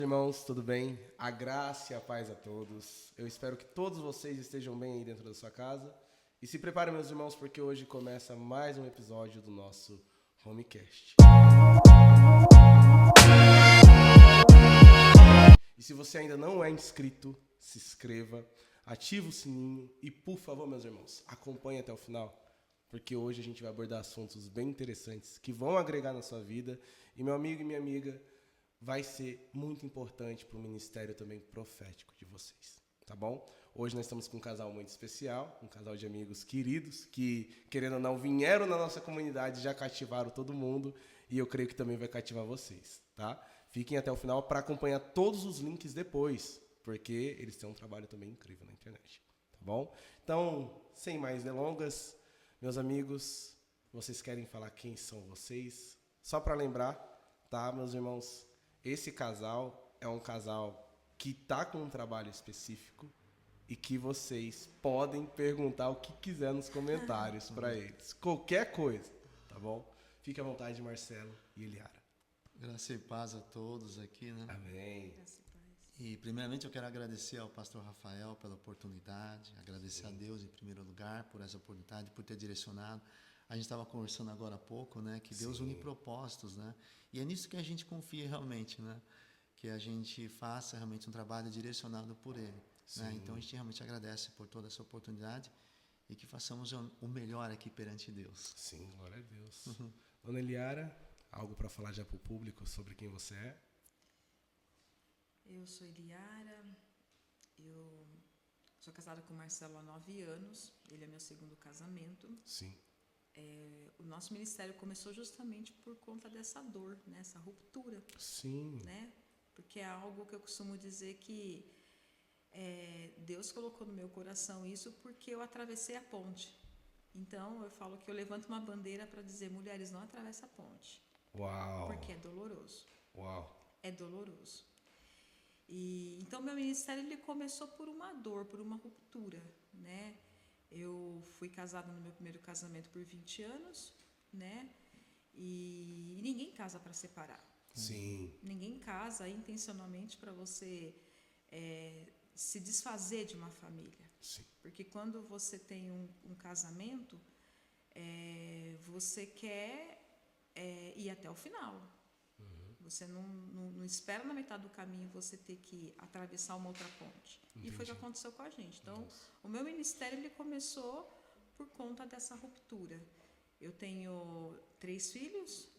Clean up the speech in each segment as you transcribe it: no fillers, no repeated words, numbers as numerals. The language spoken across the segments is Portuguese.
Irmãos, tudo bem? A graça e a paz a todos. Eu espero que todos vocês estejam bem aí dentro da sua casa. E se preparem, meus irmãos, porque hoje começa mais um episódio do nosso Homecast. E se você ainda não é inscrito, se inscreva, ativa o sininho e, por favor, meus irmãos, acompanhe até o final, porque hoje a gente vai abordar assuntos bem interessantes que vão agregar na sua vida. E meu amigo e minha amiga, vai ser muito importante para o ministério também profético de vocês, tá bom? Hoje nós estamos com um casal muito especial, um casal de amigos queridos que, querendo ou não, vieram na nossa comunidade, já cativaram todo mundo e eu creio que também vai cativar vocês, tá? Fiquem até o final para acompanhar todos os links depois, porque eles têm um trabalho também incrível na internet, tá bom? Então, sem mais delongas, meus amigos, vocês querem falar quem são vocês? Só para lembrar, tá, meus irmãos? Esse casal é um casal que tá com um trabalho específico e que vocês podem perguntar o que quiser nos comentários para eles. Qualquer coisa, tá bom? Fique à vontade, Marcelo e Eliara. Graça e paz a todos aqui, né? Amém. E primeiramente eu quero agradecer ao pastor Rafael pela oportunidade, agradecer a Deus em primeiro lugar por essa oportunidade, por ter direcionado. A gente estava conversando agora há pouco, né? Que Deus une propósitos, né? E é nisso que a gente confia realmente, né? Que a gente faça realmente um trabalho direcionado por Ele. Né? Então a gente realmente agradece por toda essa oportunidade e que façamos o melhor aqui perante Deus. Sim, glória a Deus. Dona Eliara, algo para falar já para o público sobre quem você é? Eu sou Eliara, eu sou casada com o Marcelo há 9 anos, ele é meu segundo casamento. Sim. O nosso ministério começou justamente por conta dessa dor, né? Essa ruptura. Sim. Né? Porque é algo que eu costumo dizer que Deus colocou no meu coração isso porque eu atravessei a ponte. Então eu falo que eu levanto uma bandeira para dizer: mulheres, não atravessem a ponte. Uau. Porque é doloroso. Uau. É doloroso. E então meu ministério ele começou por uma dor, por uma ruptura, né? Eu fui casada no meu primeiro casamento por 20 anos, né? E ninguém casa para separar. Sim. Ninguém casa intencionalmente para você se desfazer de uma família. Sim. Porque quando você tem um casamento, você quer ir até o final. Você não espera na metade do caminho você ter que atravessar uma outra ponte. Entendi. E foi o que aconteceu com a gente. Então, o meu ministério ele começou por conta dessa ruptura. Eu tenho 3 filhos,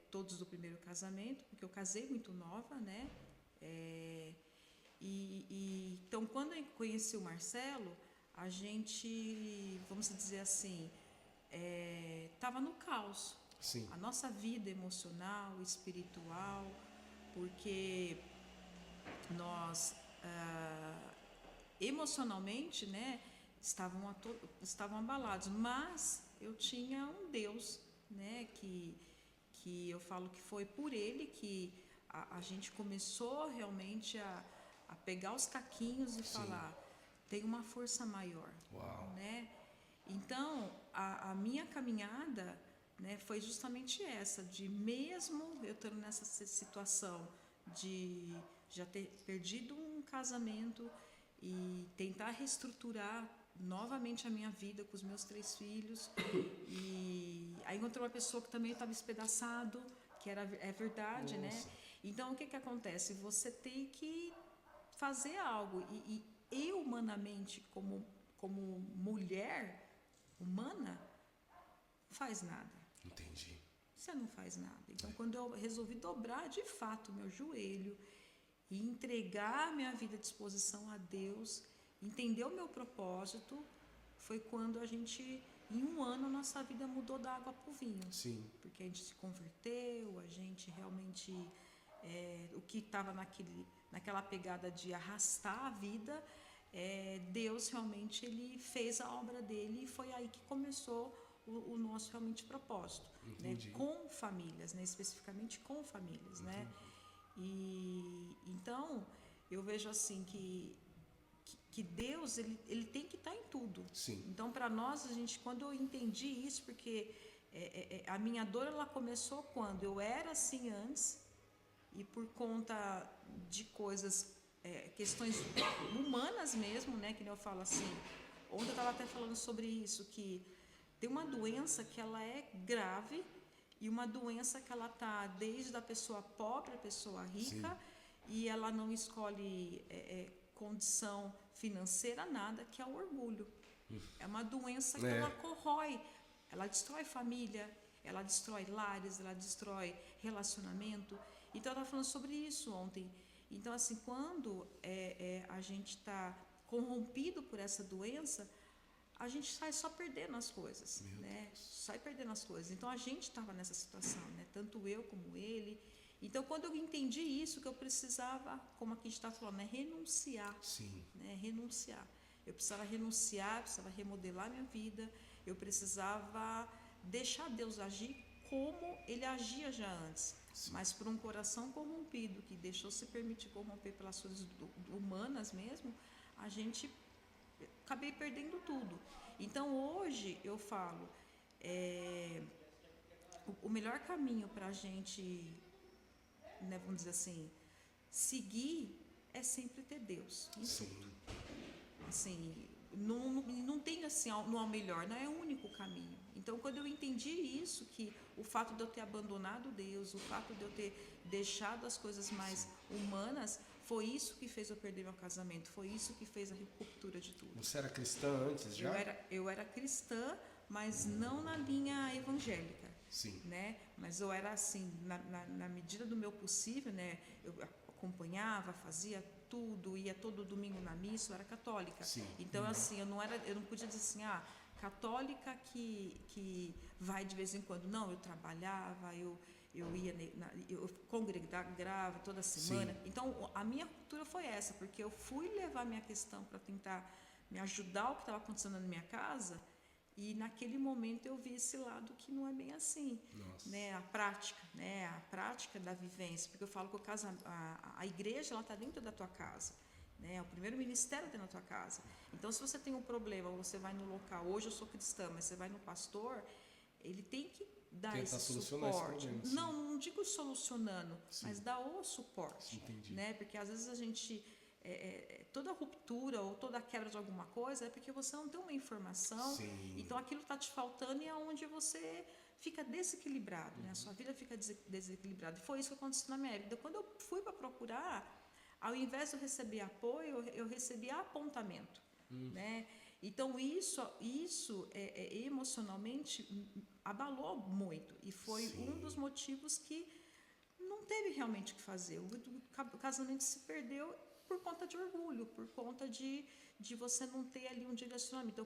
todos do primeiro casamento, porque eu casei muito nova, né? Então, quando eu conheci o Marcelo, a gente, vamos dizer assim, estava no caos. Sim. A nossa vida emocional, espiritual, porque nós emocionalmente, né, estavam abalados, mas eu tinha um Deus, né, que eu falo que foi por Ele que a gente começou realmente a pegar os caquinhos e falar: tem uma força maior. Uau. Né? Então a minha caminhada, né, foi justamente essa, de mesmo eu estando nessa situação de já ter perdido um casamento e tentar reestruturar novamente a minha vida com os meus 3 filhos, e aí encontrei uma pessoa que também estava espedaçado, que é verdade. Nossa. Né? Então o que acontece? Você tem que fazer algo e eu humanamente, como mulher humana, não faz nada. Entendi. Você não faz nada. Então, quando eu resolvi dobrar de fato o meu joelho e entregar minha vida à disposição a Deus, entender o meu propósito, foi quando a gente, em 1 ano, nossa vida mudou da água para o vinho. Sim. Porque a gente se converteu, a gente realmente, o que estava naquela pegada de arrastar a vida, Deus realmente ele fez a obra dele, e foi aí que começou o nosso realmente propósito, né? Com famílias, né? Especificamente com famílias. Né? E então eu vejo assim que Deus ele tem que estar em tudo. Sim. Então para nós, quando eu entendi isso, porque a minha dor ela começou quando eu era assim antes, e por conta de coisas, questões humanas mesmo, né? Que nem eu falo assim. Ontem eu estava até falando sobre isso, que tem uma doença que ela é grave e uma doença que ela tá desde a pessoa pobre à pessoa rica. Sim. E ela não escolhe condição financeira, nada, que é o orgulho. É uma doença que ela corrói, ela destrói família, ela destrói lares, ela destrói relacionamento. Então, eu estava falando sobre isso ontem. Então, assim, quando a gente está corrompido por essa doença, a gente sai só perdendo as coisas, né? Sai perdendo as coisas. Então, a gente estava nessa situação, né? Tanto eu como ele. Então, quando eu entendi isso, que eu precisava, como aqui a gente está falando, né? Renunciar. Sim. Né? Renunciar. Eu precisava renunciar, precisava remodelar minha vida, eu precisava deixar Deus agir como Ele agia já antes. Sim. Mas por um coração corrompido, que deixou se permitir corromper pelas coisas humanas mesmo, a gente acabei perdendo tudo. Então hoje eu falo, o melhor caminho para a gente, né, vamos dizer assim, seguir é sempre ter Deus. Sim. Assim, não tem assim, não é o melhor, não é o único caminho. Então, quando eu entendi isso, que o fato de eu ter abandonado Deus, o fato de eu ter deixado as coisas mais humanas, foi isso que fez eu perder meu casamento, foi isso que fez a ruptura de tudo. Você era cristã antes já? Eu era cristã, mas não na linha evangélica. Sim. Né? Mas eu era assim, na medida do meu possível, né? Eu acompanhava, fazia tudo, ia todo domingo na missa, eu era católica. Sim. Então, assim, eu não podia dizer assim, católica que vai de vez em quando. Não, eu trabalhava, eu ia, eu congregava toda semana. Sim. Então, a minha cultura foi essa, porque eu fui levar minha questão para tentar me ajudar o que estava acontecendo na minha casa. E naquele momento eu vi esse lado que não é bem assim, né? A prática da vivência, porque eu falo que a igreja ela está dentro da tua casa, né? O primeiro ministério está na tua casa. Então, se você tem um problema, você vai no local. Hoje eu sou cristã, mas você vai no pastor, ele tem que dar esse suporte. Não digo solucionando, sim, mas dar o suporte, entendi, né? Porque às vezes a gente toda ruptura ou toda quebra de alguma coisa é porque você não tem uma informação. Sim. Então aquilo está te faltando e é onde você fica desequilibrado, né? A sua vida fica desequilibrada. E foi isso que aconteceu na minha vida. Quando eu fui para procurar, ao invés de eu receber apoio, eu recebi apontamento, né? Então isso emocionalmente abalou muito e foi, sim, um dos motivos que não teve realmente o que fazer. O casamento se perdeu por conta de orgulho, por conta de você não ter ali um direcionamento. Então,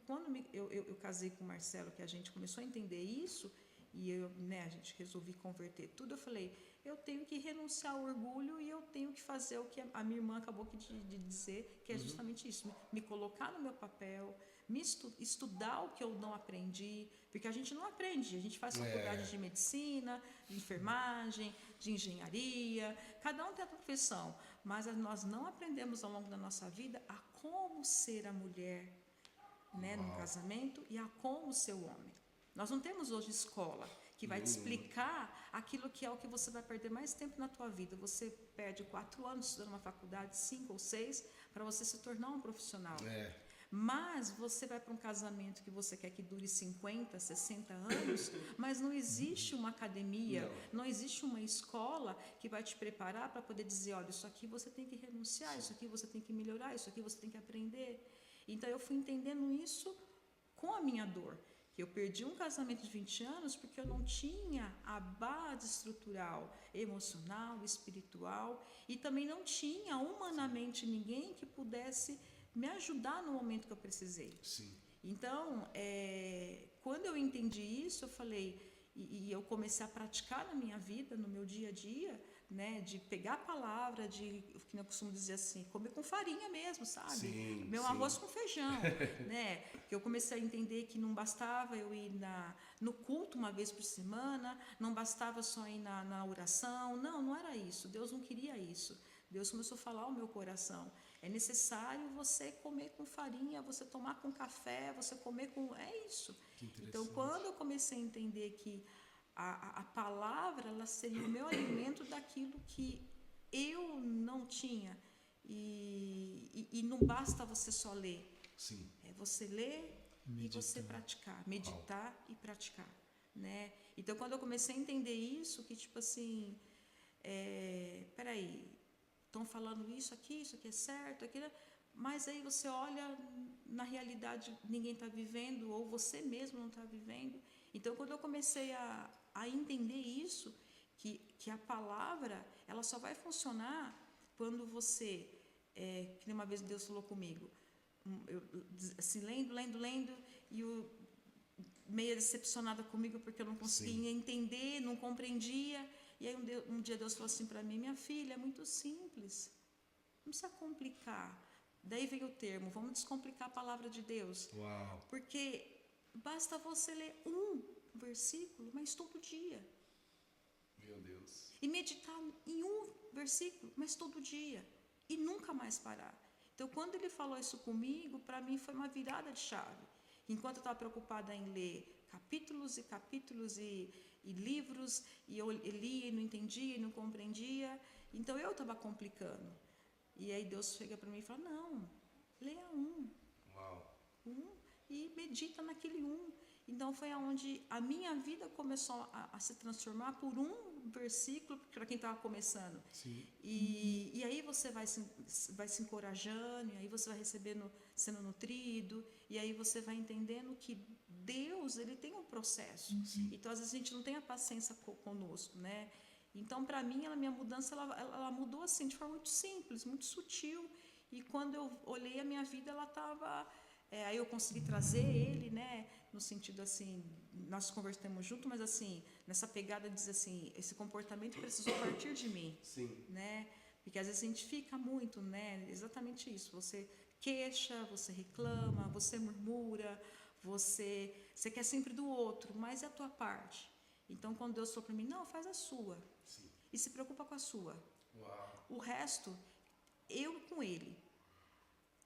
quando eu casei com o Marcelo, que a gente começou a entender isso, e a gente resolvi converter tudo, eu falei, eu tenho que renunciar ao orgulho e eu tenho que fazer o que a minha irmã acabou de dizer, que é justamente isso, me colocar no meu papel, estudar o que eu não aprendi, porque a gente não aprende, a gente faz faculdade de medicina, de enfermagem, de engenharia, cada um tem a profissão, mas nós não aprendemos ao longo da nossa vida a como ser a mulher, né, no casamento e a como ser o homem. Nós não temos hoje escola que vai te explicar aquilo que é o que você vai perder mais tempo na tua vida. Você perde 4 anos estudando uma faculdade, 5 ou 6, para você se tornar um profissional. Mas você vai para um casamento que você quer que dure 50, 60 anos, mas não existe uma academia, não existe uma escola que vai te preparar para poder dizer, olha, isso aqui você tem que renunciar, isso aqui você tem que melhorar, isso aqui você tem que aprender. Então eu fui entendendo isso com a minha dor. Eu perdi um casamento de 20 anos porque eu não tinha a base estrutural, emocional, espiritual, e também não tinha humanamente ninguém que pudesse me ajudar no momento que eu precisei. Sim. Então, quando eu entendi isso, eu falei, e eu comecei a praticar na minha vida, no meu dia a dia, né, de pegar a palavra, que eu costumo dizer assim, comer com farinha mesmo, sabe? Sim, meu sim. Arroz com feijão, né? Que eu comecei a entender que não bastava eu ir no culto uma vez por semana, não bastava só ir na oração, não era isso, Deus não queria isso. Deus começou a falar ao meu coração, é necessário você comer com farinha, você tomar com café, você comer com... É isso. Então, quando eu comecei a entender que a palavra ela seria o meu alimento daquilo que eu não tinha. E não basta você só ler. Sim. É você ler Meditar. e você praticar. Meditar e praticar. Né? Então, quando eu comecei a entender isso, que tipo assim, peraí, estão falando isso aqui é certo, aquilo, mas aí você olha, na realidade ninguém está vivendo, ou você mesmo não está vivendo. Então, quando eu comecei a entender isso, que a palavra, ela só vai funcionar quando você, que nem uma vez Deus falou comigo, eu, assim, lendo, e o meio decepcionada comigo porque eu não conseguia entender, não compreendia. E aí um dia Deus falou assim para mim: minha filha, é muito simples, não precisa complicar. Daí veio o termo, vamos descomplicar a palavra de Deus. Uau. Porque basta você ler um versículo, mas todo dia. Meu Deus. E meditar em um versículo, mas todo dia. E nunca mais parar. Então, quando ele falou isso comigo, para mim foi uma virada de chave. Enquanto eu estava preocupada em ler capítulos e capítulos e livros, e eu lia e não entendia e não compreendia, então eu estava complicando. E aí Deus chega para mim e fala: não, leia um. Uau. E medita naquele um. Então foi aonde a minha vida começou a se transformar por um versículo, para quem estava começando. Sim. E aí você vai se encorajando, e aí você vai recebendo, sendo nutrido, e aí você vai entendendo que Deus, ele tem um processo. Então às vezes a gente não tem a paciência conosco, né? Então para mim a minha mudança ela mudou assim de forma muito simples, muito sutil. E quando eu olhei a minha vida, ela estava aí eu consegui trazer ele, né, no sentido assim, nós conversamos junto, mas assim, nessa pegada de dizer assim, esse comportamento precisou partir de mim. Sim. Né? Porque às vezes a gente fica muito, né, exatamente isso, você queixa, você reclama, você murmura, você quer sempre do outro, mas é a tua parte. Então, quando Deus falou para mim: não, faz a sua. Sim. E se preocupa com a sua. Uau. O resto, eu com ele.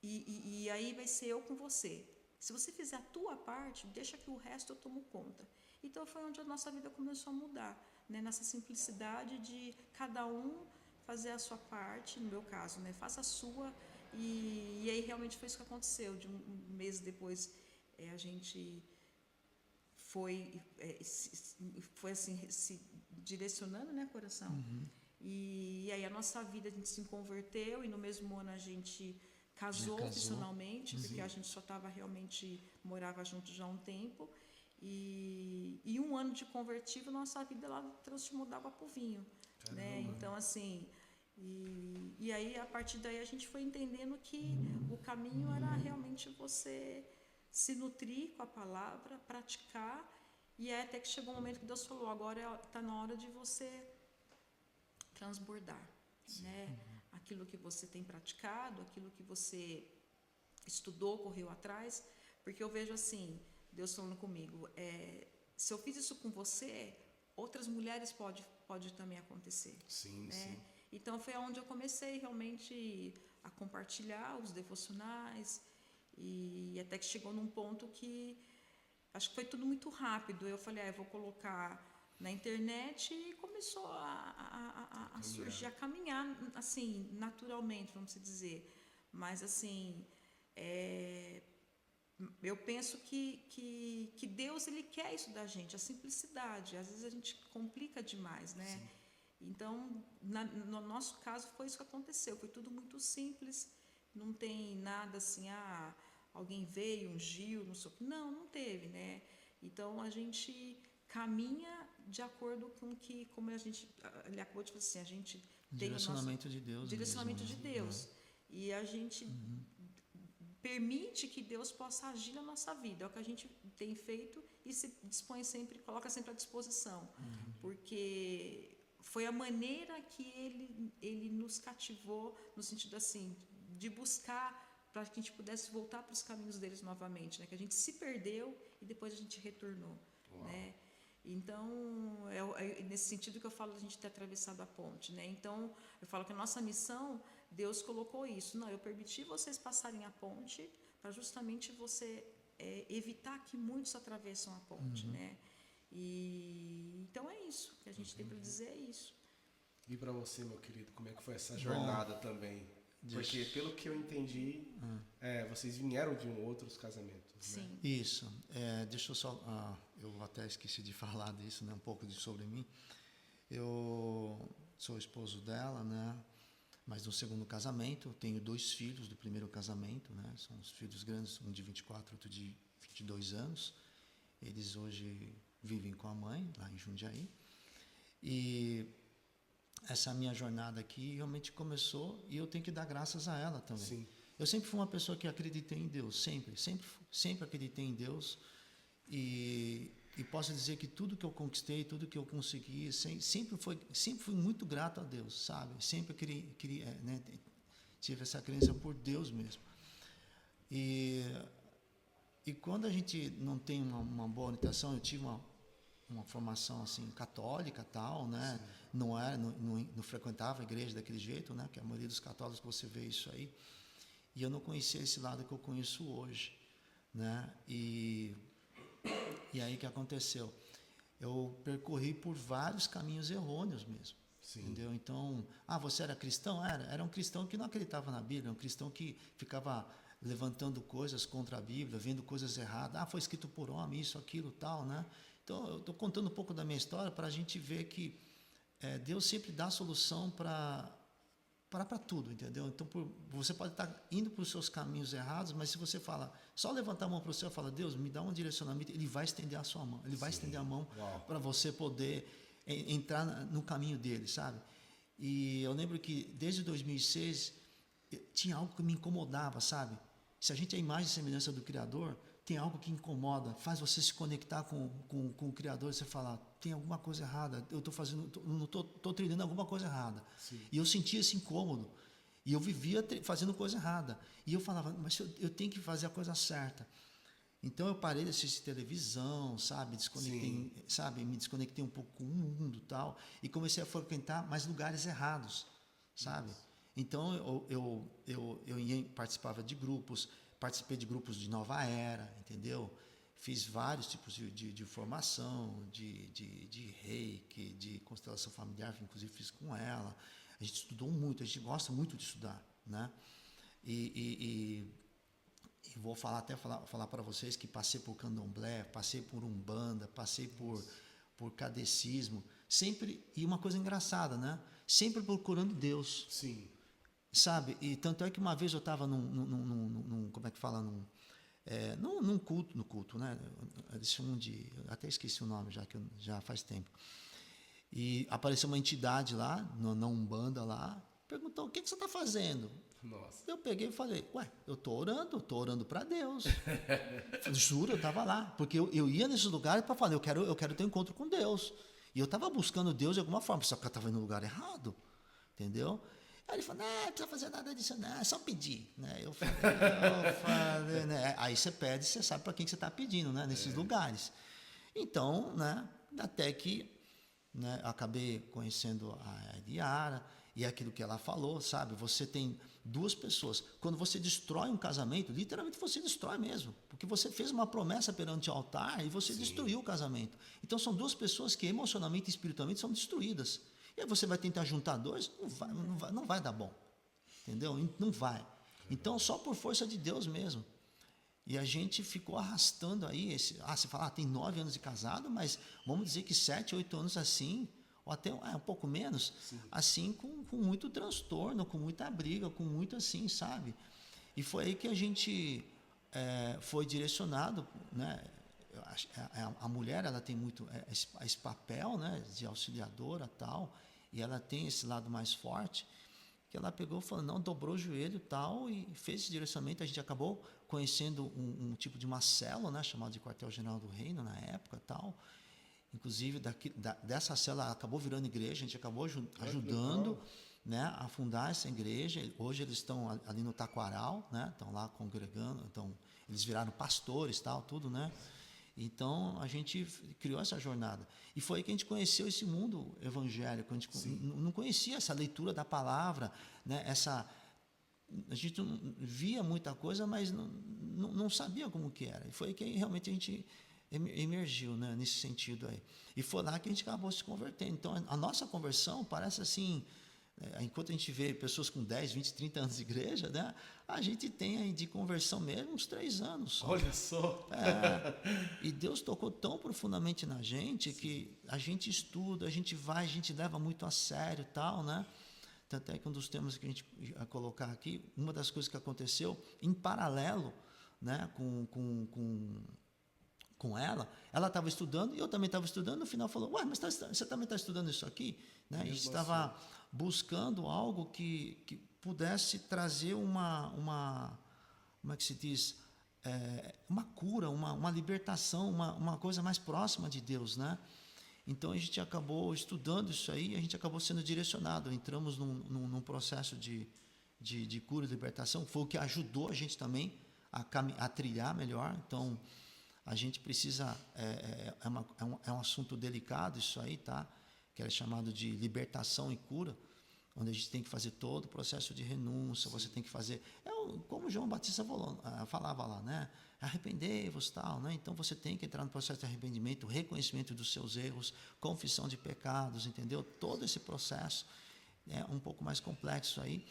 E aí vai ser eu com você. Se você fizer a tua parte, deixa que o resto eu tomo conta. Então foi onde a nossa vida começou a mudar, né? Nessa simplicidade de cada um fazer a sua parte, no meu caso, né? Faça a sua. E aí realmente foi isso que aconteceu. De um mês depois, a gente foi assim, se direcionando, né, coração? E aí a nossa vida, a gente se converteu, e no mesmo ano a gente casou oficialmente, porque a gente só estava realmente, morava junto já há um tempo. E um ano de convertido, nossa vida ela transformou da água para o vinho. Né? Então, assim, e aí a partir daí a gente foi entendendo que o caminho era realmente você se nutrir com a palavra, praticar, e é até que chegou um momento que Deus falou: agora está na hora de você transbordar, né? Aquilo que você tem praticado, aquilo que você estudou, correu atrás, porque eu vejo assim, Deus falando comigo, se eu fiz isso com você, outras mulheres pode também acontecer. Sim, né? sim. Então foi onde eu comecei realmente a compartilhar os devocionais, e até que chegou num ponto que acho que foi tudo muito rápido. Eu falei: eu vou colocar na internet, e começou a surgir, a caminhar assim, naturalmente, vamos dizer. Mas assim, eu penso que Deus, ele quer isso da gente, a simplicidade. Às vezes a gente complica demais, né? Sim. Então, no nosso caso, foi isso que aconteceu. Foi tudo muito simples, não tem nada assim, alguém veio, ungiu, não sei o que. Não teve, né? Então, a gente caminha de acordo com que, como ele acabou de falar assim, a gente tem direcionamento de Deus. Direcionamento mesmo, de Deus. E a gente permite que Deus possa agir na nossa vida. É o que a gente tem feito e se dispõe sempre, coloca sempre à disposição. Porque foi a maneira que ele nos cativou, no sentido assim, de buscar para que a gente pudesse voltar para os caminhos deles novamente, né? Que a gente se perdeu e depois a gente retornou. Né? Então, é nesse sentido que eu falo da gente ter atravessado a ponte. Né? Então, eu falo que a nossa missão, Deus colocou isso. Não, eu permiti vocês passarem a ponte para justamente você evitar que muitos atravessam a ponte. Né? E então é isso que a gente tem para dizer, é isso. E para você, meu querido, como é que foi essa jornada também? Porque, pelo que eu entendi, vocês vieram de outros casamentos, Sim. né? Isso. Deixa eu só... eu até esqueci de falar disso, né? Um pouco sobre mim. Eu sou esposo dela, né? Mas no segundo casamento, eu tenho 2 filhos do primeiro casamento, né? São os filhos grandes, um de 24, outro de 22 anos. Eles hoje vivem com a mãe, lá em Jundiaí. E essa minha jornada aqui realmente começou e eu tenho que dar graças a ela também. Sim. Eu sempre fui uma pessoa que acreditei em Deus, sempre acreditei em Deus. E posso dizer que tudo que eu conquistei, tudo que eu consegui, sempre fui muito grato a Deus, sabe? Sempre queria né, tive essa crença por Deus mesmo. E quando a gente não tem uma boa orientação, eu tive uma formação assim católica tal, né? Não frequentava a igreja daquele jeito, né? Que a maioria dos católicos você vê isso aí. E eu não conhecia esse lado que eu conheço hoje, né? E aí que aconteceu? Eu percorri por vários caminhos errôneos mesmo. Sim. Entendeu? Então, você era cristão? Era um cristão que não acreditava na Bíblia, um cristão que ficava levantando coisas contra a Bíblia, vendo coisas erradas. Foi escrito por homem, isso, aquilo, tal, né? Então, eu estou contando um pouco da minha história para a gente ver que Deus sempre dá solução para tudo, entendeu? Então, você pode estar indo para os seus caminhos errados, mas se você fala, só levantar a mão para o céu e falar, Deus, me dá um direcionamento, Ele vai estender a sua mão, Ele vai estender a mão para você poder entrar no caminho dele, sabe? E eu lembro que desde 2006 tinha algo que me incomodava, sabe? Se a gente é a imagem e semelhança do Criador, tem algo que incomoda, faz você se conectar com o Criador e você falar, tem alguma coisa errada, eu estou treinando alguma coisa errada. Sim. E eu sentia esse incômodo. E eu vivia fazendo coisa errada. E eu falava, mas eu tenho que fazer a coisa certa. Então eu parei de assistir televisão, sabe? Me desconectei um pouco com o mundo e tal. E comecei a frequentar mais lugares errados, sabe? Isso. Então eu participava de grupos, participei de grupos de nova era, entendeu? Fiz vários tipos de formação, de reiki, de constelação familiar, inclusive fiz com ela. A gente estudou muito, a gente gosta muito de estudar, né? E vou falar para vocês que passei por candomblé, passei por umbanda, passei por catecismo, sempre, e uma coisa engraçada, né? Sempre procurando Deus. Sim. Sabe? E tanto é que uma vez eu estava como é que fala? Num culto, né? Eles chamam até esqueci o nome já faz tempo. E apareceu uma entidade lá, na Umbanda lá, perguntou, o que você está fazendo? Nossa. Eu peguei e falei, eu estou orando para Deus. Juro, eu estava lá, porque eu ia nesses lugares para falar, eu quero ter um encontro com Deus. E eu estava buscando Deus de alguma forma, só que eu estava indo no lugar errado, entendeu? Aí ele falou, não precisa fazer nada disso, não, é só pedir. Né? Eu falei, né? Aí você pede, você sabe para quem que você está pedindo, né? Nesses lugares. Então, né? Até que né, acabei conhecendo a Eliara e aquilo que ela falou, sabe? Você tem 2 pessoas. Quando você destrói um casamento, literalmente você destrói mesmo, porque você fez uma promessa perante o altar e você destruiu o casamento. Então, são 2 pessoas que emocionalmente e espiritualmente são destruídas. E aí você vai tentar juntar 2, não vai dar bom, entendeu? Não vai. Então, só por força de Deus mesmo. E a gente ficou arrastando aí, você fala, tem 9 anos de casado, mas vamos dizer que 7, 8 anos assim, ou até um pouco menos, sim, assim, com muito transtorno, com muita briga, com muito assim, sabe? E foi aí que a gente foi direcionado, né? A mulher, ela tem muito esse papel, né, de auxiliadora tal, e ela tem esse lado mais forte, que ela pegou e falou, não, dobrou o joelho tal, e fez esse direcionamento. A gente acabou conhecendo um tipo de uma célula, né, chamada de Quartel-General do Reino na época tal. Inclusive, dessa célula acabou virando igreja, a gente acabou ajudando, né, a fundar essa igreja. Hoje eles estão ali no Taquaral, né, estão lá congregando, eles viraram pastores tal, tudo, né? Então, a gente criou essa jornada. E foi aí que a gente conheceu esse mundo evangélico. A gente não conhecia essa leitura da palavra, né? A gente via muita coisa, mas não sabia como que era. E foi aí que realmente a gente emergiu, né, nesse sentido aí. E foi lá que a gente acabou se convertendo. Então, a nossa conversão parece assim, enquanto a gente vê pessoas com 10, 20, 30 anos de igreja, né, a gente tem aí de conversão mesmo uns 3 anos só. Olha só. E Deus tocou tão profundamente na gente que a gente estuda, a gente vai, a gente leva muito a sério e tal, né? Tanto é que um dos temas que a gente vai colocar aqui, uma das coisas que aconteceu em paralelo, né, com ela estava estudando e eu também estava estudando. No final falou: ué, mas você também está estudando isso aqui? Né? A gente estava buscando algo que pudesse trazer uma como é que se diz? Uma cura, uma libertação, uma coisa mais próxima de Deus, né? Então a gente acabou estudando isso aí, a gente acabou sendo direcionado, entramos num processo de cura e libertação, foi o que ajudou a gente também a trilhar melhor. Então a gente precisa, é um assunto delicado isso aí, tá? Que é chamado de libertação e cura, onde a gente tem que fazer todo o processo de renúncia. Sim. Você tem que fazer, como João Batista falava lá, né? Arrependei-vos, tal, né? Então você tem que entrar no processo de arrependimento, reconhecimento dos seus erros, confissão de pecados, entendeu? Todo esse processo é um pouco mais complexo aí,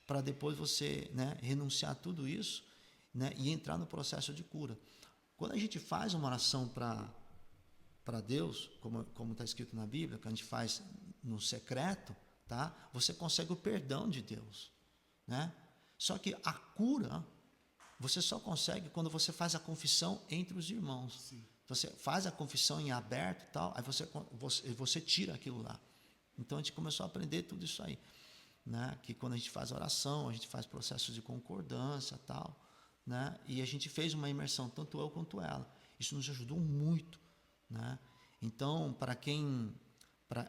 para depois você, né, renunciar a tudo isso, né, e entrar no processo de cura. Quando a gente faz uma oração para Deus, como está escrito na Bíblia, que a gente faz no secreto, tá? Você consegue o perdão de Deus, né? Só que a cura você só consegue quando você faz a confissão entre os irmãos. Sim. Você faz a confissão em aberto e tal, aí você tira aquilo lá. Então a gente começou a aprender tudo isso aí, né? Que quando a gente faz oração, a gente faz processos de concordância e tal, né? E a gente fez uma imersão, tanto eu quanto ela. Isso nos ajudou muito, né? Então,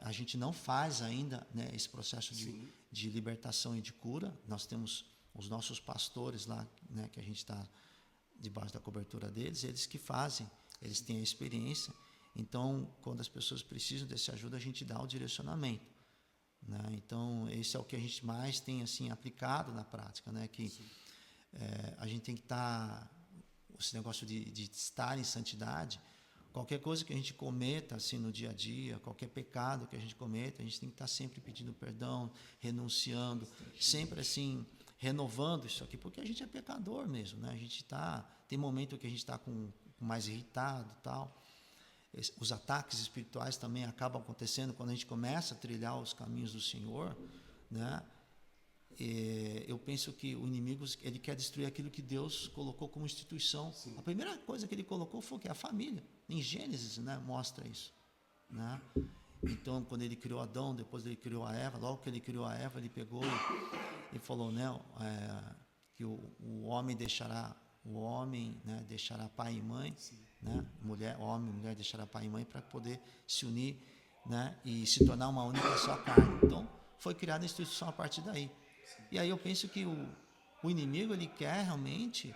a gente não faz ainda, né, esse processo de libertação e de cura. Nós temos os nossos pastores lá, né, que a gente está debaixo da cobertura deles, eles que fazem, eles têm a experiência. Então, quando as pessoas precisam dessa ajuda, a gente dá o direcionamento, né? Então, esse é o que a gente mais tem assim aplicado na prática, né? Que a gente tem que estar, esse negócio de estar em santidade. Qualquer coisa que a gente cometa assim no dia a dia, qualquer pecado que a gente cometa, a gente tem que estar sempre pedindo perdão, renunciando, sempre assim renovando isso aqui, porque a gente é pecador mesmo, né? A gente tem momento que a gente está mais irritado, tal. Os ataques espirituais também acabam acontecendo quando a gente começa a trilhar os caminhos do Senhor, né? Eu penso que o inimigo, ele quer destruir aquilo que Deus colocou como instituição. Sim. A primeira coisa que ele colocou foi a família. Em Gênesis, né, mostra isso, né? Então, quando ele criou Adão, depois ele criou a Eva, logo que ele criou a Eva, ele pegou e falou, né, que o homem, né, deixará pai e mãe, né, o homem e mulher deixará pai e mãe para poder se unir, né, e se tornar uma única só carne. Então, foi criada a instituição a partir daí. E aí eu penso que o inimigo, ele quer realmente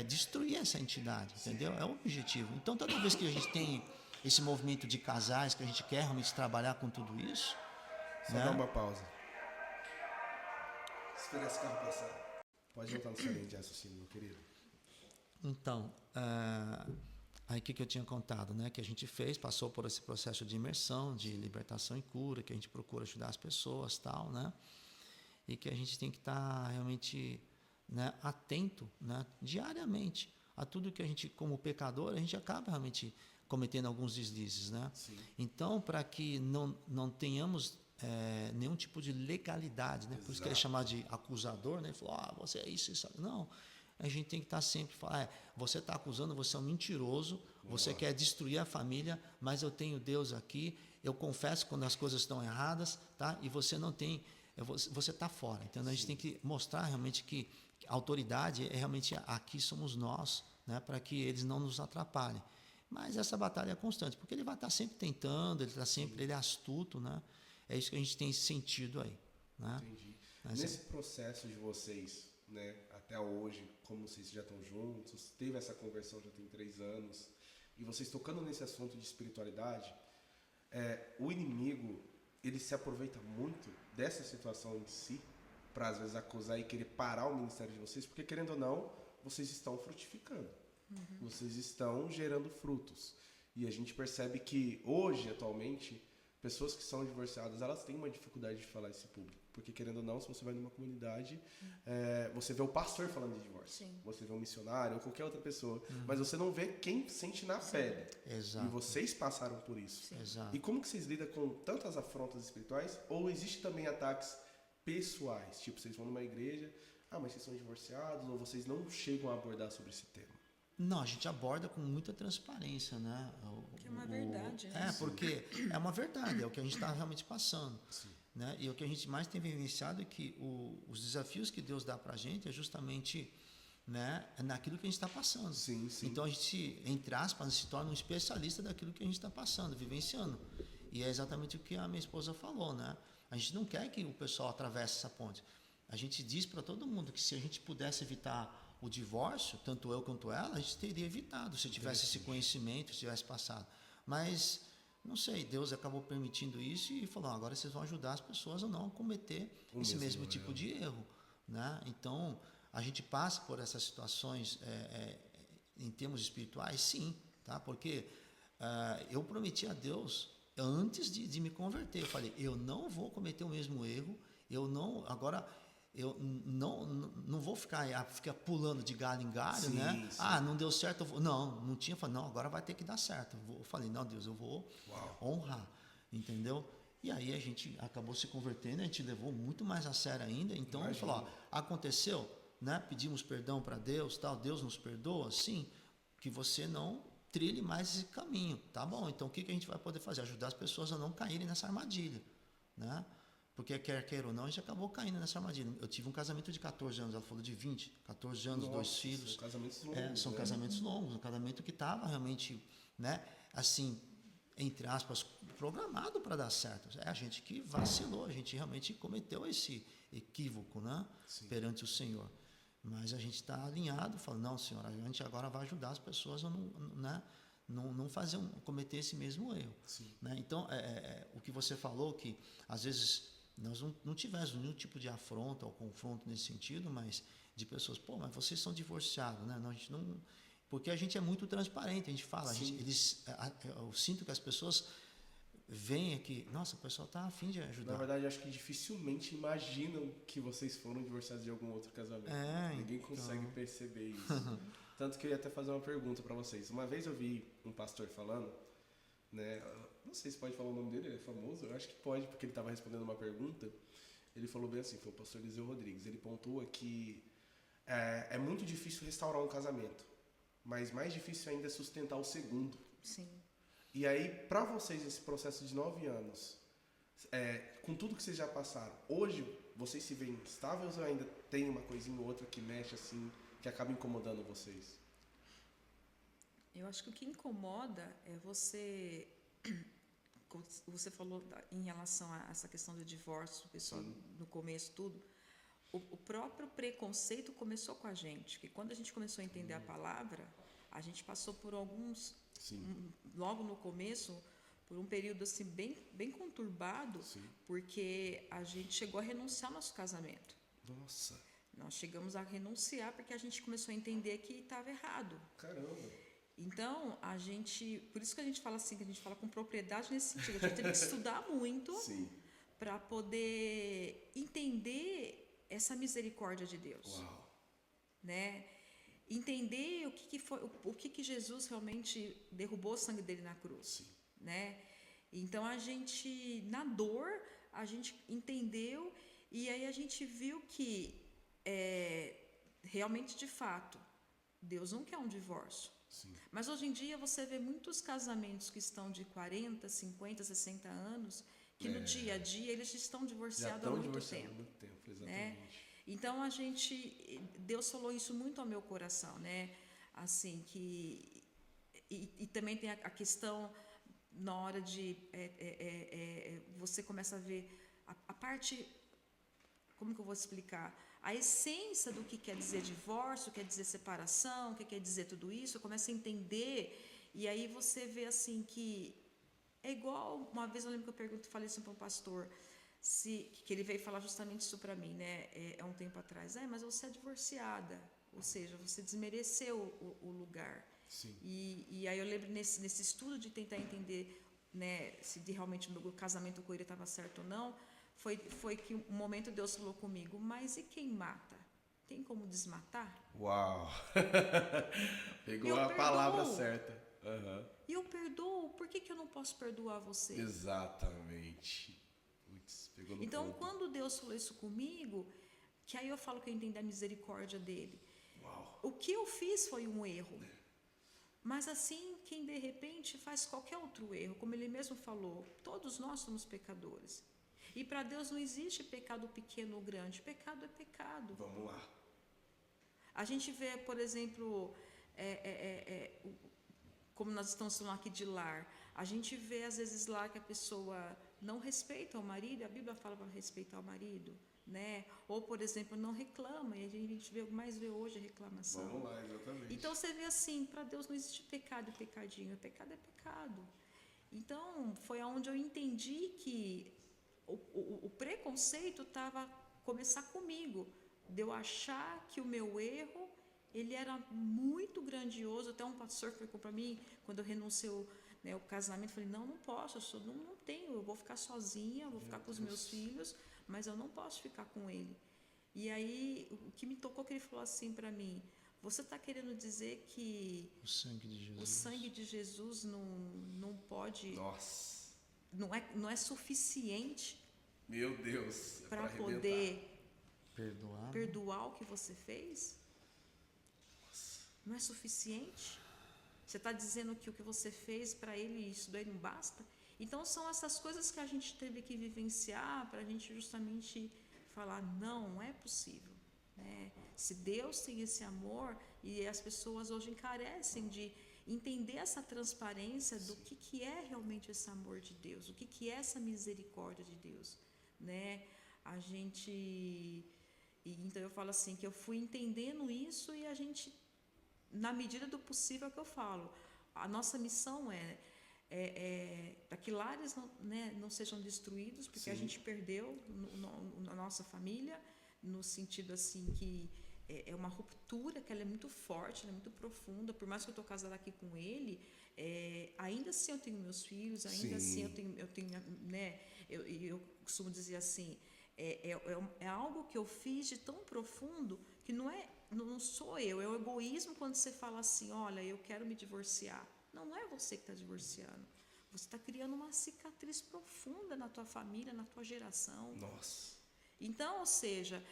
destruir essa entidade, entendeu? É o objetivo. Então, toda vez que a gente tem esse movimento de casais, que a gente quer realmente trabalhar com tudo isso... Só dá uma pausa. Espera esse carro passar. Pode voltar no seu linha de raciocínio, meu querido. Então, aí o que eu tinha contado, né? Que a gente passou por esse processo de imersão, de libertação e cura, que a gente procura ajudar as pessoas, tal, né? E que a gente tem que estar realmente, né, atento, né, diariamente a tudo que a gente, como pecador, a gente acaba realmente cometendo alguns deslizes, né? Sim. Então, para que não tenhamos nenhum tipo de legalidade, né? Exato. Por isso que ele é chamado de acusador, né? Ele falou, você é isso. Não, a gente tem que estar sempre falando, você está acusando, você é um mentiroso, você quer destruir a família, mas eu tenho Deus aqui, eu confesso quando as coisas estão erradas, tá? E você não tem... Você está fora, então a gente tem que mostrar realmente que a autoridade realmente aqui somos nós, né, para que eles não nos atrapalhem. Mas essa batalha é constante, porque ele vai estar sempre tentando, ele é astuto, né? É isso que a gente tem sentido aí, né? Entendi. Nesse processo de vocês, né, até hoje, como vocês já estão juntos, teve essa conversão já tem 3 anos, e vocês tocando nesse assunto de espiritualidade, o inimigo, ele se aproveita muito dessa situação em si, para às vezes acusar e querer parar o ministério de vocês, porque querendo ou não, vocês estão frutificando. Vocês estão gerando frutos. E a gente percebe que hoje, atualmente, pessoas que são divorciadas, elas têm uma dificuldade de falar esse público. Porque, querendo ou não, se você vai numa comunidade, você vê o pastor falando de divórcio. Sim. Você vê um missionário ou qualquer outra pessoa. Mas você não vê quem sente na pele. Exato. E vocês passaram por isso. Exato. E como que vocês lidam com tantas afrontas espirituais? Ou existe também ataques pessoais? Tipo, vocês vão numa igreja, mas vocês são divorciados, ou vocês não chegam a abordar sobre esse tema? Não, a gente aborda com muita transparência, né? Que é uma verdade, né? Porque é uma verdade, é o que a gente está realmente passando. Sim. Né? E o que a gente mais tem vivenciado é que os desafios que Deus dá para a gente é justamente, né, naquilo que a gente está passando. Sim, sim. Então a gente, entre aspas, se torna um especialista daquilo que a gente está passando, vivenciando. E é exatamente o que a minha esposa falou, né? A gente não quer que o pessoal atravesse essa ponte. A gente diz para todo mundo que se a gente pudesse evitar o divórcio, tanto eu quanto ela, a gente teria evitado se tivesse esse conhecimento, se tivesse passado. Mas, não sei, Deus acabou permitindo isso e falou, agora vocês vão ajudar as pessoas a não cometer esse mesmo tipo de erro. Né? Então, a gente passa por essas situações em termos espirituais, sim, tá? Porque eu prometi a Deus, antes de me converter, eu falei, eu não vou cometer o mesmo erro, eu não vou ficar pulando de galho em galho, Sim, né? sim. Não deu certo, eu vou. Não tinha, falei, não, agora vai ter que dar certo. Eu falei, não, Deus, eu vou honrar, entendeu? E aí a gente acabou se convertendo, a gente levou muito mais a sério ainda, então a gente falou, aconteceu, né? Pedimos perdão para Deus, tal, Deus nos perdoa, sim, que você não trilhe mais esse caminho, tá bom? Então o que a gente vai poder fazer? Ajudar as pessoas a não caírem nessa armadilha, né? Porque quer ou não, a gente acabou caindo nessa armadilha. Eu tive um casamento de 14 anos, ela falou de 20, 14 anos, 2 filhos. São casamentos longos. São casamentos longos, um casamento que estava realmente, né, assim, entre aspas, programado para dar certo. É a gente que vacilou, a gente realmente cometeu esse equívoco, né, perante o Senhor. Mas a gente está alinhado, falando, não, Senhor, a gente agora vai ajudar as pessoas a não cometer esse mesmo erro. Né? Então, o que você falou, que às vezes nós não tivemos nenhum tipo de afronta ou confronto nesse sentido, mas de pessoas, mas vocês são divorciados, né? Não, a gente não, porque a gente é muito transparente, a gente fala, eu sinto que as pessoas veem aqui, nossa, o pessoal está a fim de ajudar. Na verdade, acho que dificilmente imaginam que vocês foram divorciados de algum outro casamento. Ninguém consegue perceber isso. Tanto que eu ia até fazer uma pergunta para vocês. Uma vez eu vi um pastor falando, né? Não sei se pode falar o nome dele, ele é famoso, eu acho que pode, porque ele estava respondendo uma pergunta. Ele falou bem assim, foi o pastor Eliseu Rodrigues. Ele pontua que é muito difícil restaurar um casamento, mas mais difícil ainda é sustentar o segundo. Sim. E aí, para vocês, esse processo de 9 anos, com tudo que vocês já passaram, hoje vocês se veem estáveis ou ainda tem uma coisinha ou outra que mexe assim, que acaba incomodando vocês? Eu acho que o que incomoda é você falou em relação a essa questão do divórcio, pessoal, no começo, tudo. O próprio preconceito começou com a gente, que quando a gente começou a entender a palavra, a gente passou por alguns, logo no começo, por um período assim bem conturbado, porque a gente chegou a renunciar ao nosso casamento. Nossa! Nós chegamos a renunciar porque a gente começou a entender que estava errado. Caramba! Então, por isso que a gente fala assim, que a gente fala com propriedade nesse sentido, a gente teve que estudar muito para poder entender essa misericórdia de Deus. Uau. Né? Entender o que Jesus realmente derrubou o sangue dele na cruz. Né? Então, a gente, na dor, a gente entendeu e aí a gente viu que realmente, de fato, Deus não quer um divórcio. Mas hoje em dia você vê muitos casamentos que estão de 40, 50, 60 anos, que no dia a dia eles estão divorciados há muito tempo. Exatamente. Né? Então Deus falou isso muito ao meu coração, né? Assim, e também tem a questão na hora de você começa a ver a parte, como que eu vou explicar? A essência do que quer dizer divórcio, quer dizer separação, o que quer dizer tudo isso, eu começo a entender, e aí você vê assim que é igual, uma vez eu lembro que eu falei assim para um pastor, que ele veio falar justamente isso para mim, né, um tempo atrás, mas você é divorciada, ou seja, você desmereceu o lugar. Sim. E aí eu lembro nesse estudo de tentar entender, né, se realmente o meu casamento com ele estava certo ou não, foi que um momento Deus falou comigo, mas e quem mata? Tem como desmatar? Uau! Pegou Eu a palavra perdoo. certa. Aham. E eu perdoo, por que eu não posso perdoar você? Exatamente. Putz, pegou no Então, ponto. quando Deus falou isso comigo, que aí eu falo que eu entendi a misericórdia dele. Uau. O que eu fiz foi um erro. Mas assim, quem de repente faz qualquer outro erro, como ele mesmo falou, todos nós somos pecadores. E para Deus não existe pecado pequeno ou grande, pecado é pecado. Vamos lá. A gente vê, por exemplo, como nós estamos falando aqui de lar, a gente vê às vezes lá que a pessoa não respeita o marido, a Bíblia fala para respeitar o marido, né? Ou, por exemplo, não reclama, e a gente mais vê hoje a reclamação. Vamos lá, exatamente. Então você vê assim, para Deus não existe pecado e pecadinho, pecado é pecado. Então foi aonde eu entendi que o preconceito estava começar comigo, de eu achar que o meu erro ele era muito grandioso. Até um pastor ficou para mim quando eu renunciei o casamento, falei, não posso, não tenho, eu vou ficar sozinha, vou ficar com os meus filhos, mas eu não posso ficar com ele. E aí o que me tocou que ele falou assim para mim, você está querendo dizer que O sangue de Jesus não pode, Nossa. não é suficiente Meu Deus. É para pra poder perdoar. perdoar o que você fez? Não é suficiente? Você está dizendo que o que você fez para ele, isso daí não basta? Então são essas coisas que a gente teve que vivenciar para a gente justamente falar, não é possível, né? Se Deus tem esse amor, e as pessoas hoje encarecem de entender essa transparência do que é realmente esse amor de Deus, o que é essa misericórdia de Deus, né? A gente... Então eu falo assim, que eu fui entendendo isso e a gente, na medida do possível, é o que eu falo, a nossa missão para que lares não sejam destruídos, porque Sim. a gente perdeu na nossa família, no sentido assim que é uma ruptura que ela é muito forte, ela é muito profunda. Por mais que eu estou casada aqui com ele, ainda assim eu tenho meus filhos, ainda assim eu tenho né, eu costumo dizer assim, é algo que eu fiz de tão profundo que não sou eu, é o egoísmo quando você fala assim, olha, eu quero me divorciar. Não é você que está divorciando. Você está criando uma cicatriz profunda na tua família, na tua geração. Nossa. Então, ou seja,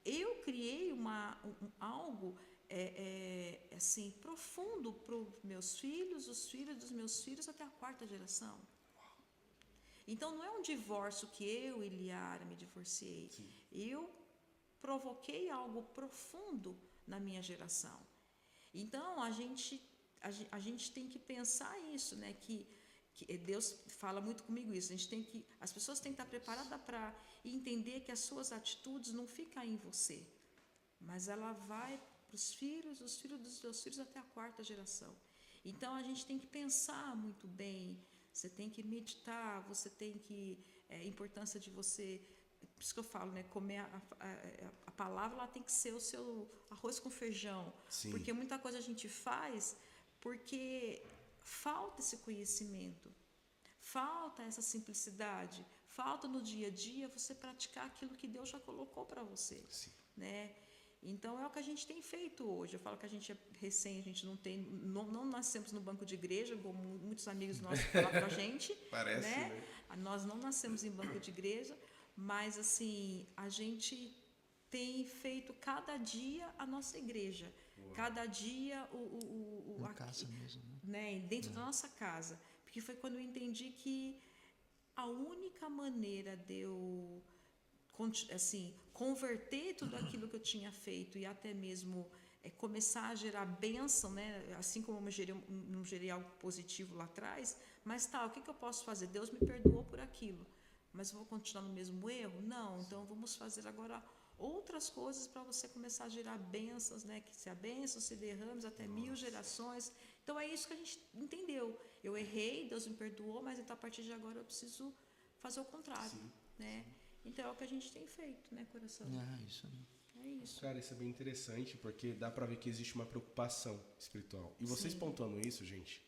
eu criei algo assim profundo para os meus filhos, os filhos dos meus filhos, até a 4ª geração. Então, não é um divórcio que eu e Liara me divorciei. Sim. Eu provoquei algo profundo na minha geração. Então, a gente tem que pensar isso, né? Que Deus fala muito comigo isso. As pessoas têm que estar preparadas para entender que as suas atitudes não ficam em você, mas ela vai para os filhos dos seus filhos até a 4ª geração. Então a gente tem que pensar muito bem. Você tem que meditar. Você tem que a importância de você. Por isso que eu falo, né? Comer a palavra, ela tem que ser o seu arroz com feijão. Sim. Porque muita coisa a gente faz porque falta esse conhecimento, falta essa simplicidade, falta no dia a dia você praticar aquilo que Deus já colocou para você. Sim. Né? Então é o que a gente tem feito hoje. Eu falo que a gente é recém, a gente não nascemos no banco de igreja, como muitos amigos nossos falam para a gente. Parece, né? Nós não nascemos em banco de igreja, mas assim, a gente tem feito cada dia a nossa igreja. Uau. Cada dia na casa mesmo, né? Dentro da nossa casa. Porque foi quando eu entendi que a única maneira de eu assim, converter tudo aquilo que eu tinha feito e até mesmo começar a gerar bênção, né? Assim como eu não gerei algo positivo lá atrás, mas o que eu posso fazer? Deus me perdoou por aquilo, mas eu vou continuar no mesmo erro? Não, então vamos fazer agora outras coisas para você começar a gerar bênçãos, né? Que se a bênção se derrame até 1000 gerações. Então é isso que a gente entendeu. Eu errei, Deus me perdoou, mas então a partir de agora eu preciso fazer o contrário. Sim. Né? Então é o que a gente tem feito, né, coração? Isso aí. É É isso. Cara, isso é bem interessante, porque dá pra ver que existe uma preocupação espiritual. E vocês Sim. pontuando isso, gente,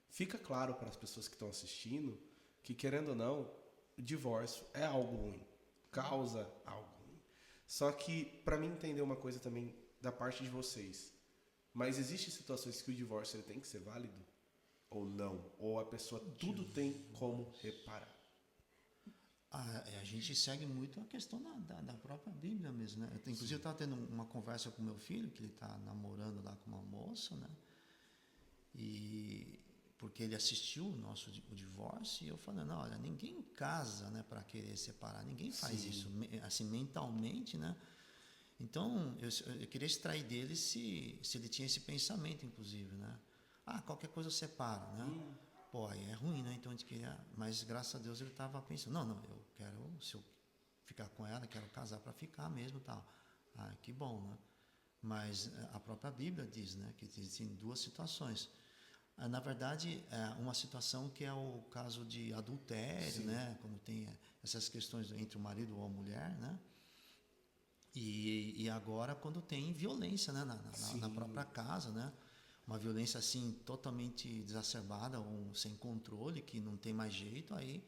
fica claro para as pessoas que estão assistindo que, querendo ou não, o divórcio é algo ruim, causa algo ruim. Só que, pra mim entender uma coisa também da parte de vocês, mas existem situações que o divórcio ele tem que ser válido? Ou não? Ou a pessoa tudo tem como reparar? A gente segue muito a questão da própria Bíblia mesmo, né? Inclusive, eu estava tendo uma conversa com meu filho, que ele está namorando lá com uma moça, né? E porque ele assistiu o divórcio, e eu falei, não, olha, ninguém casa, né, para querer separar, ninguém faz isso, assim, mentalmente, né? Então, eu queria extrair dele se ele tinha esse pensamento, inclusive, né? Ah, qualquer coisa eu separo, né? Pô, aí é ruim, né? Então a gente queria. Mas graças a Deus ele estava pensando: não, eu quero, se eu ficar com ela, quero casar para ficar mesmo e tal. Ah, que bom, né? Mas a própria Bíblia diz, né, que existem duas situações. Na verdade, uma situação que é o caso de adultério, né? Quando tem essas questões entre o marido ou a mulher, né? E agora quando tem violência, né, na própria casa, né? Uma violência assim totalmente exacerbada ou sem controle, que não tem mais jeito, aí,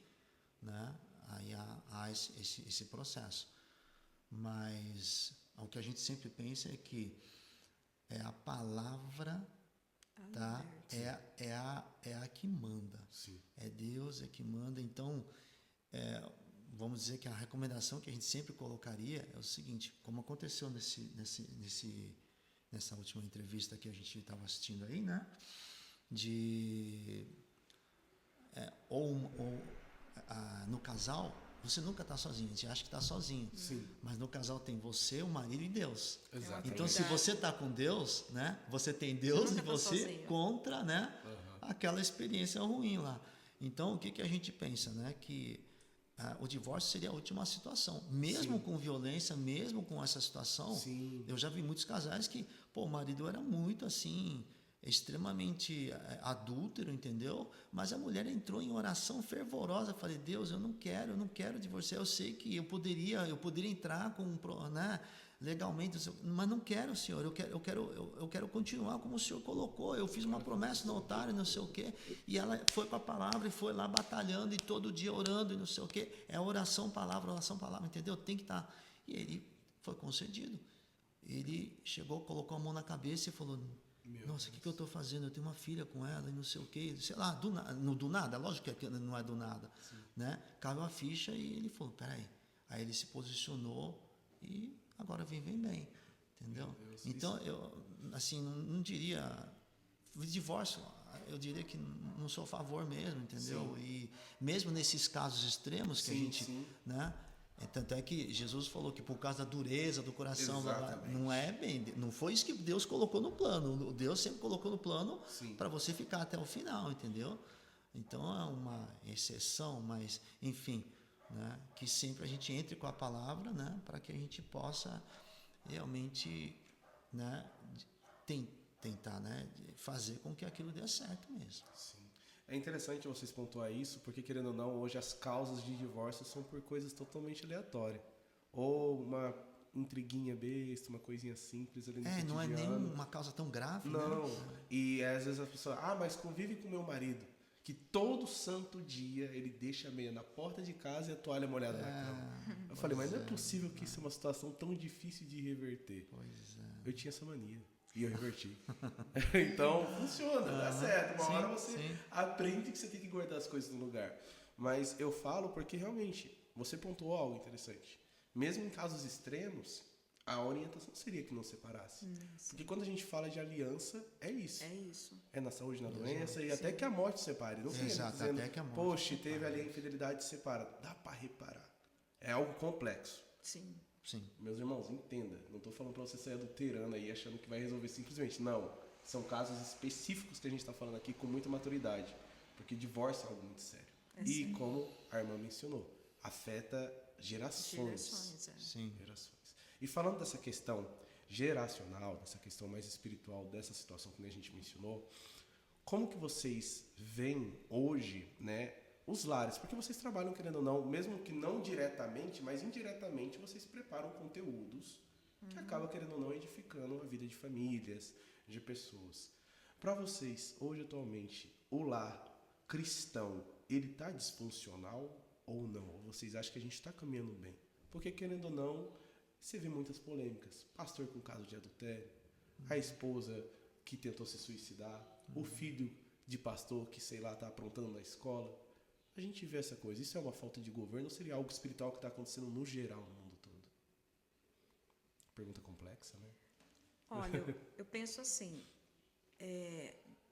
né? Aí há esse processo. Mas o que a gente sempre pensa é que a palavra, tá? É a que manda. Sim. É Deus que manda. Então, vamos dizer que a recomendação que a gente sempre colocaria é o seguinte: como aconteceu nessa última entrevista que a gente estava assistindo aí, né? No casal, você nunca está sozinho, a gente acha que está sozinho. Sim. Mas no casal tem você, o marido e Deus. Exatamente. Então, se você está com Deus, né? Você tem Deus Você e nunca tá você sozinho. contra, né? Aquela experiência ruim lá. Então, o que a gente pensa, né? Que o divórcio seria a última situação. Mesmo com violência, mesmo com essa situação, eu já vi muitos casais que, pô, o marido era muito assim, extremamente adúltero, entendeu? Mas a mulher entrou em oração fervorosa. Falei, Deus, eu não quero divorciar. Eu sei que eu poderia entrar com, né, legalmente, mas não quero, Senhor. Eu quero continuar como o Senhor colocou. Eu fiz uma promessa no altar e não sei o quê. E ela foi com a palavra e foi lá batalhando e todo dia orando e não sei o quê. É oração, palavra, entendeu? Tem que estar. E ele foi concedido. Ele chegou, colocou a mão na cabeça e falou, nossa, o que eu estou fazendo? Eu tenho uma filha com ela e não sei o quê. Sei lá, do nada, lógico que não é do nada. Né? Caiu a ficha e ele falou, peraí. Aí ele se posicionou e agora vem bem, entendeu? Então, eu assim, não diria divórcio, eu diria que não sou a favor mesmo, entendeu? E mesmo nesses casos extremos que a gente, né? Tanto é que Jesus falou que por causa da dureza do coração, não é bem, não foi isso que Deus colocou no plano. Deus sempre colocou no plano para você ficar até o final, entendeu? Então é uma exceção, mas enfim, né, que sempre a gente entre com a palavra, né, para que a gente possa realmente, né, tentar, né, fazer com que aquilo dê certo mesmo. Sim. É interessante vocês pontuar isso, porque querendo ou não, hoje as causas de divórcio são por coisas totalmente aleatórias. Ou uma intriguinha besta, uma coisinha simples ali no cotidiano. Não é nem uma causa tão grave, não, né? E às vezes a pessoa, mas convive com meu marido, que todo santo dia ele deixa a meia na porta de casa e a toalha molhada na cama. Eu falei, mas não é possível que isso é uma situação tão difícil de reverter. Pois é. Eu tinha essa mania. E eu reverti. Então, funciona, dá certo. Uma hora você aprende que você tem que guardar as coisas no lugar. Mas eu falo porque realmente, você pontuou algo interessante. Mesmo em casos extremos, a orientação seria que não separasse. Porque quando a gente fala de aliança, é isso. É isso. É na saúde, na doença, e até que a morte separe. Não tem dizendo, até que a morte poxa, teve ali a infidelidade, separa. Dá para reparar. É algo complexo. Sim. Meus irmãos, entenda. Não estou falando para você sair adulterando aí, achando que vai resolver simplesmente. Não. São casos específicos que a gente está falando aqui com muita maturidade. Porque divórcio é algo muito sério. E como a irmã mencionou, afeta gerações. Gerações. E falando dessa questão geracional, dessa questão mais espiritual, dessa situação que a gente mencionou, como que vocês veem hoje, né, os lares? Porque vocês trabalham, querendo ou não, mesmo que não diretamente, mas indiretamente, vocês preparam conteúdos que acaba, querendo ou não, edificando a vida de famílias, de pessoas. Para vocês, hoje, atualmente, o lar cristão, ele tá disfuncional ou não? Ou vocês acham que a gente está caminhando bem? Porque, querendo ou não, você vê muitas polêmicas. Pastor com caso de adultério, a esposa que tentou se suicidar, o filho de pastor que, sei lá, tá aprontando na escola. A gente vê essa coisa. Isso é uma falta de governo ou seria algo espiritual que está acontecendo no geral no mundo todo? Pergunta complexa, né? Olha, eu penso assim,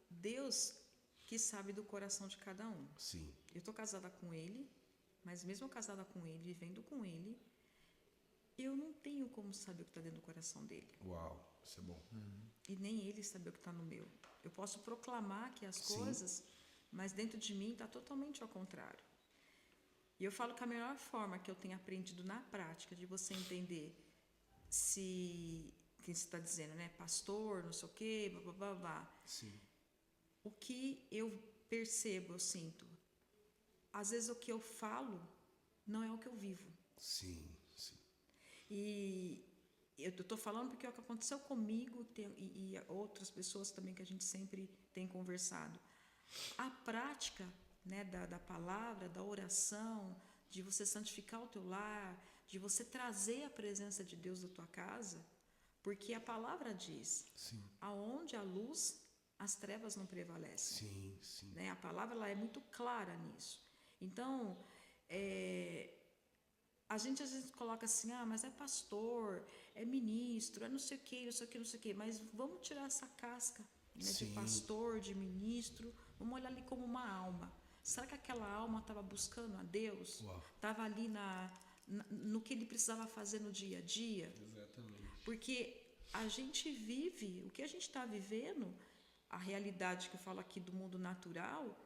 Deus que sabe do coração de cada um. Sim. Eu estou casada com ele, mas mesmo casada com ele, vivendo com ele, eu não tenho como saber o que está dentro do coração dele. Uau, isso é bom. E nem ele saber o que está no meu. Eu posso proclamar aqui as Sim. coisas, mas dentro de mim está totalmente ao contrário. E eu falo que a melhor forma que eu tenho aprendido na prática de você entender se quem você está dizendo, né, pastor, não sei o quê, blá, blá, blá, blá. Sim. O que eu percebo, eu sinto, às vezes o que eu falo não é o que eu vivo. Sim, sim. E eu estou falando porque é o que aconteceu comigo e outras pessoas também que a gente sempre tem conversado. A prática, né, da palavra, da oração, de você santificar o teu lar, de você trazer a presença de Deus da tua casa, porque a palavra diz, Sim. aonde a luz, as trevas não prevalecem. Sim, sim. Né? A palavra ela é muito clara nisso. Então, a gente às vezes coloca assim, mas é pastor, é ministro, é não sei o quê, não sei o quê, não sei o quê. Mas vamos tirar essa casca, né, de Sim. pastor, de ministro, vamos olhar ali como uma alma. Será que aquela alma estava buscando a Deus? Uau. Estava ali no que ele precisava fazer no dia a dia? Exatamente. Porque a gente vive, o que a gente está vivendo, a realidade que eu falo aqui do mundo natural,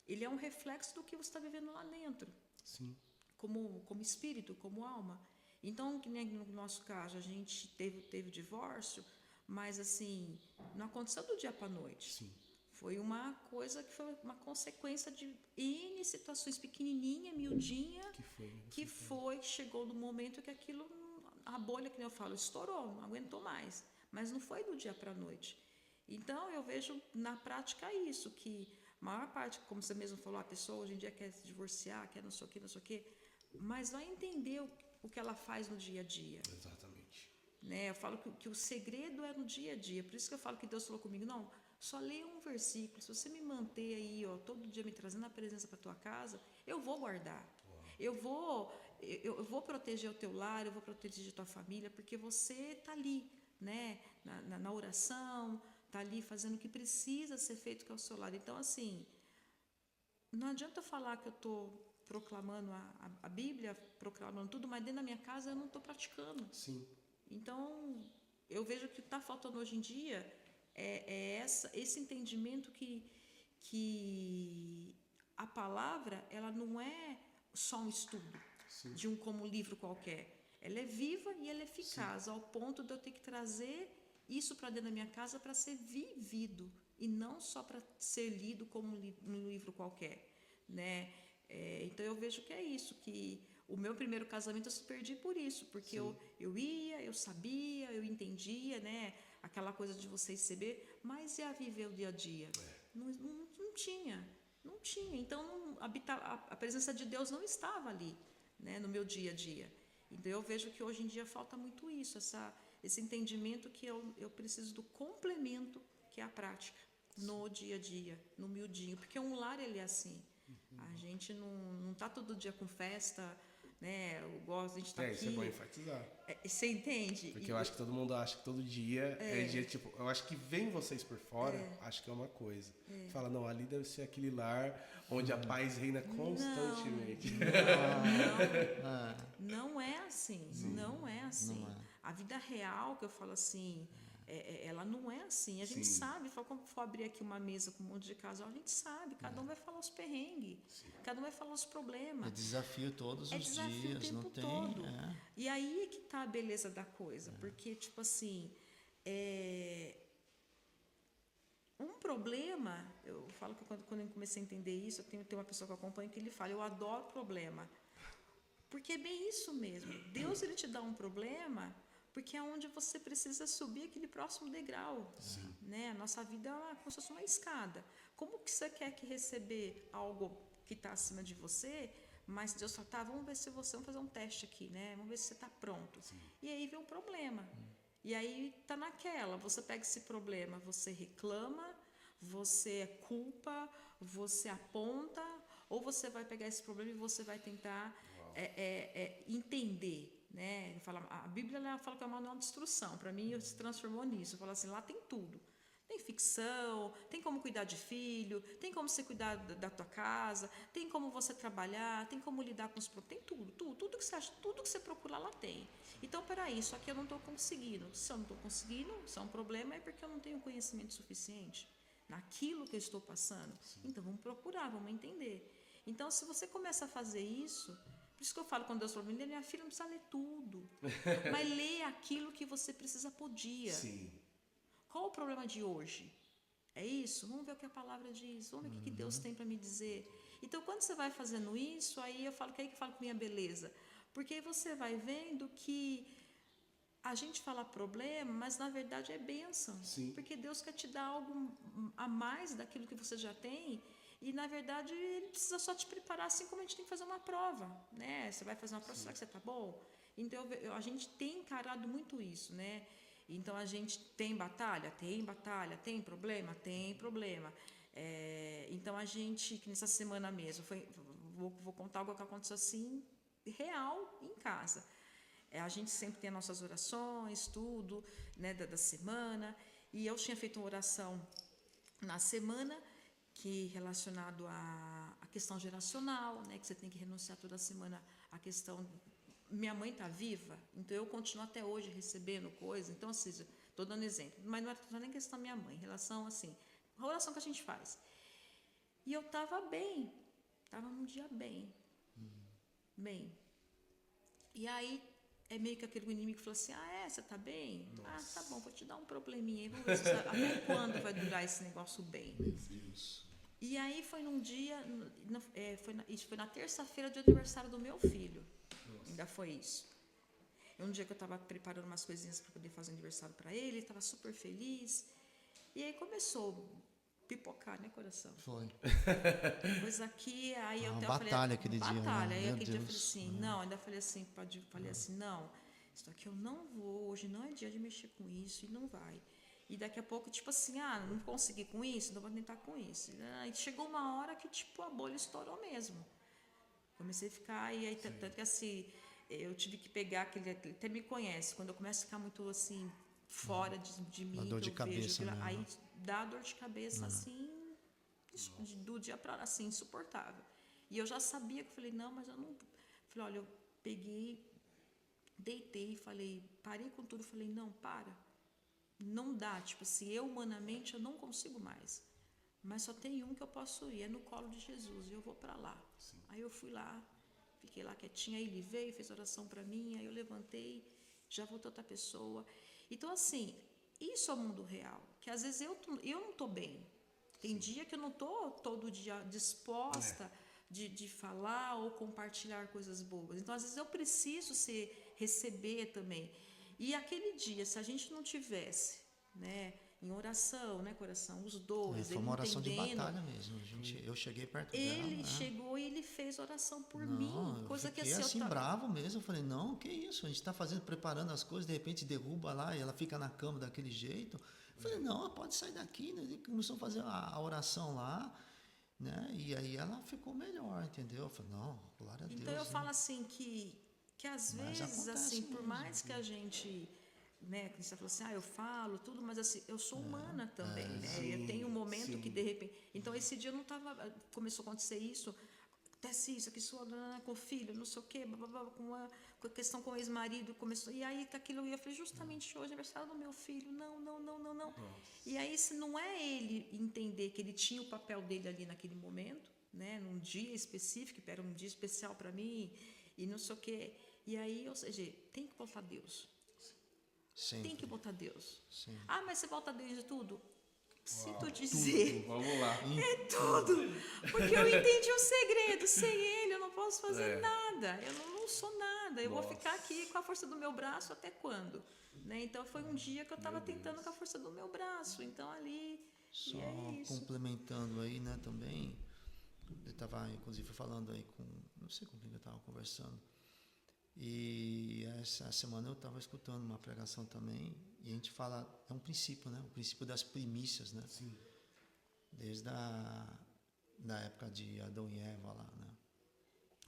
ele é um reflexo do que você está vivendo lá dentro. Sim. Como espírito, como alma. Então, que nem no nosso caso, a gente teve divórcio, mas assim, não aconteceu do dia para a noite. Sim. Foi uma coisa que foi uma consequência de N situações pequenininha, miudinha, que chegou no momento que aquilo, a bolha, que eu falo, estourou, não aguentou mais. Mas não foi do dia para a noite. Então, eu vejo na prática isso, que a maior parte, como você mesmo falou, a pessoa hoje em dia quer se divorciar, quer não sei o quê, não sei o quê, mas vai entender o que ela faz no dia a dia. Exatamente. Né? Eu falo que o segredo é no dia a dia. Por isso que eu falo que Deus falou comigo, não, só leia um versículo. Se você me manter aí, todo dia me trazendo a presença para a tua casa, eu vou guardar. Eu vou proteger o teu lar, eu vou proteger a tua família, porque você está ali, né? na oração, está ali fazendo o que precisa ser feito que é o seu lado. Então, assim, não adianta falar que eu estou proclamando a Bíblia, proclamando tudo, mas dentro da minha casa eu não estou praticando. Sim. Então, eu vejo que está faltando hoje em dia esse entendimento que a palavra ela não é só um estudo. Sim. De como um livro qualquer. Ela é viva e ela é eficaz. Sim. Ao ponto de eu ter que trazer isso para dentro da minha casa para ser vivido e não só para ser lido como um livro qualquer, né? Então eu vejo que é isso, que o meu primeiro casamento eu se perdi por isso, porque eu ia, eu sabia, eu entendia, né? Aquela coisa de você receber, mas ia viver o dia a dia. Não tinha. Então a presença de Deus não estava ali, né? No meu dia a dia. Então eu vejo que hoje em dia falta muito isso, esse entendimento que eu preciso do complemento que é a prática no dia a dia, no miudinho, porque um lar ele é assim. A gente não tá todo dia com festa, né? Eu gosto, a gente tá aqui. Isso é bom enfatizar. Você entende? Porque eu acho que todo mundo acha que todo dia é dia, tipo, eu acho que vem vocês por fora, acho que é uma coisa. Fala, não, ali deve ser aquele lar onde a paz reina constantemente. Não é assim, não é assim. A vida real, que eu falo assim, ela não é assim. A gente sabe, quando for abrir aqui uma mesa com um monte de casal, a gente sabe, cada um vai falar os perrengues, cada um vai falar os problemas. É desafio todos os desafio dias, o tempo não tem. todo. E aí é que tá a beleza da coisa, porque, tipo assim, um problema, eu falo que quando eu comecei a entender isso, eu tenho uma pessoa que eu acompanho que ele fala, eu adoro problema. Porque é bem isso mesmo. Deus ele te dá um problema porque é onde você precisa subir aquele próximo degrau. Né? A nossa vida é como se fosse uma escada. Como que você quer que receber algo que está acima de você, mas Deus fala, tá, vamos ver se você, vamos fazer um teste aqui, né? Vamos ver se você está pronto. E aí vem um problema. E aí tá naquela, você pega esse problema, você reclama, você culpa, você aponta, ou você vai pegar esse problema e você vai tentar entender, né? A Bíblia ela fala que é um manual de instrução. Para mim, se transformou nisso. Fala assim, lá tem tudo. Tem ficção, tem como cuidar de filho, tem como você cuidar da tua casa, tem como você trabalhar, tem como lidar com os problemas, tem tudo que você acha, tudo que você procurar lá tem. Então, peraí, isso aqui eu não estou conseguindo. Se eu não estou conseguindo, se é um problema, é porque eu não tenho conhecimento suficiente naquilo que eu estou passando. Então, vamos procurar, vamos entender. Então, se você começa a fazer isso, por isso que eu falo, quando Deus falou, minha filha não precisa ler tudo, mas lê aquilo que você precisa por dia. Sim. Qual o problema de hoje? É isso? Vamos ver o que a palavra diz, vamos ver o que Deus tem para me dizer. Então, quando você vai fazendo isso, aí eu falo que eu falo com minha beleza. Porque aí você vai vendo que a gente fala problema, mas na verdade é bênção. Sim. Porque Deus quer te dar algo a mais daquilo que você já tem. E, na verdade, Ele precisa só te preparar, assim como a gente tem que fazer uma prova. Né? Você vai fazer uma prova, será que você está bom? Então, a gente tem encarado muito isso, né? Então, a gente tem batalha, tem problema. Então, a gente, que nessa semana mesmo, vou contar algo que aconteceu assim, real, em casa. A gente sempre tem as nossas orações, tudo, né, da semana. E eu tinha feito uma oração na semana, que relacionado à questão geracional, né, que você tem que renunciar toda semana à questão. Minha mãe está viva, então eu continuo até hoje recebendo coisa. Então, assim, estou dando exemplo, mas não é nem questão da minha mãe, em relação assim, a oração que a gente faz. E eu estava bem, estava num dia bem. E aí é meio que aquele inimigo falou assim, você está bem? Nossa. Tá bom, vou te dar um probleminha aí, vamos ver se até quando vai durar esse negócio bem. Meu Deus. E aí foi num dia, isso foi na terça-feira do aniversário do meu filho. Nossa. Ainda foi isso. Um dia que eu estava preparando umas coisinhas para poder fazer aniversário para ele estava super feliz. E aí começou a pipocar, né, coração? Foi. Pois aqui, aí eu até batalha falei, aquele dia. Batalha. Aí Meu aquele dia eu Deus. falei assim, não, ainda falei assim, não, isso aqui eu não vou, hoje não é dia de mexer com isso e não vai. E daqui a pouco, tipo assim, não consegui com isso, não vou tentar com isso. E chegou uma hora que, tipo, a bolha estourou mesmo. Comecei a ficar, e aí, tanto que assim, eu tive que pegar aquele até me conhece, quando eu começo a ficar muito, assim, fora de mim, dor de cabeça, vejo, né? aí dá dor de cabeça, assim, do dia para assim, insuportável. E eu já sabia, que eu falei, não, mas eu não... Falei, olha, eu peguei, deitei, falei, parei com tudo, falei, não, para. Não dá, tipo assim, eu humanamente eu não consigo mais. Mas só tem um que eu posso ir, é no colo de Jesus, e eu vou para lá. Sim. Aí eu fui lá, fiquei lá quietinha, aí ele veio, fez oração para mim, aí eu levantei, já voltou outra pessoa. Então, assim, isso é o mundo real, que às vezes eu não estou bem. Tem dia que eu não estou todo dia disposta de falar ou compartilhar coisas boas. Então, às vezes eu preciso receber também. E aquele dia, se a gente não tivesse, né, em oração, né, coração, os dois, foi uma oração de batalha mesmo. Eu cheguei perto dela. Ele chegou e ele fez oração por mim, coisa eu fiquei que assim bravo mesmo. Eu falei, não, que isso? A gente está preparando as coisas, de repente derruba lá e ela fica na cama daquele jeito. Eu falei, não, pode sair daqui. Né? Ele começou a fazer a oração lá, né? E aí ela ficou melhor, entendeu? Eu falei, não, glória a Deus. Então eu falo assim que às vezes, assim, por mais que a gente, né, que você falou assim, eu falo tudo, mas assim, eu sou humana também, né? Sim, eu tenho um momento que de repente, então esse dia eu não estava, começou a acontecer isso, acontece isso, aqui sou com o filho, não sei o quê, com a questão com o ex-marido, começou, e aí aquilo eu falei, justamente hoje, aniversário do meu filho, não. E aí se não é ele entender que ele tinha o papel dele ali naquele momento, né, num dia específico, que era um dia especial para mim, e não sei o quê. E aí, ou seja, tem que botar Deus. Sempre. Tem que botar Deus. Sempre. Mas você bota Deus de tudo? Sinto dizer. Tudo. Vamos lá. É tudo. Porque eu entendi o segredo. Sem Ele, eu não posso fazer nada. Eu não sou nada. nada, eu vou Nossa. ficar aqui com a força do meu braço até quando? Né? Então foi um dia que eu estava tentando com a força do meu braço, então ali, Só e é isso. complementando aí, né, também, eu estava, inclusive, falando aí com, não sei com quem eu estava conversando, e essa semana eu estava escutando uma pregação também, e a gente fala, é um princípio, né, o princípio das primícias, né, Sim. desde da época de Adão e Eva lá, né,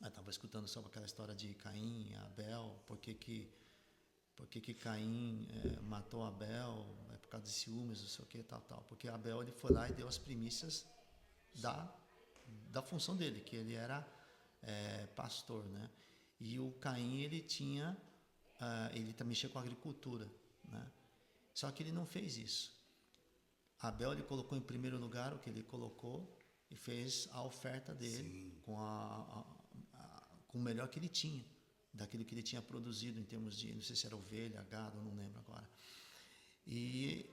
eu estava escutando sobre aquela história de Caim e Abel, por que que Caim matou Abel, é por causa de ciúmes, não sei o que, tal. Porque Abel ele foi lá e deu as primícias da função dele, que ele era pastor, né? E o Caim ele tinha, ele também mexia com a agricultura, né? Só que ele não fez isso. Abel ele colocou em primeiro lugar o que ele colocou e fez a oferta dele com com o melhor que ele tinha, daquilo que ele tinha produzido em termos de, não sei se era ovelha, gado, não lembro agora. E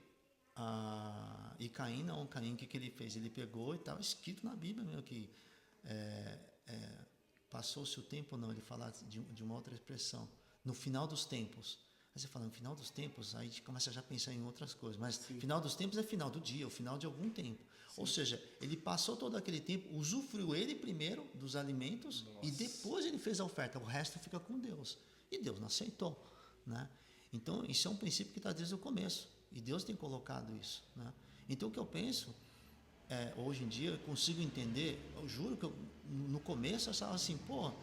Caim não, Caim o que ele fez? Ele pegou e estava escrito na Bíblia mesmo que passou-se o tempo, não, ele fala de uma outra expressão, no final dos tempos. Aí você fala, no final dos tempos, aí a gente começa já a pensar em outras coisas, mas final dos tempos é final do dia, o final de algum tempo. Ou seja, ele passou todo aquele tempo, usufruiu ele primeiro dos alimentos e depois ele fez a oferta, o resto fica com Deus. E Deus não aceitou, né? Então, isso é um princípio que está desde o começo, e Deus tem colocado isso, né? Então, o que eu penso, hoje em dia, eu consigo entender, eu juro que no começo eu achava assim, pô,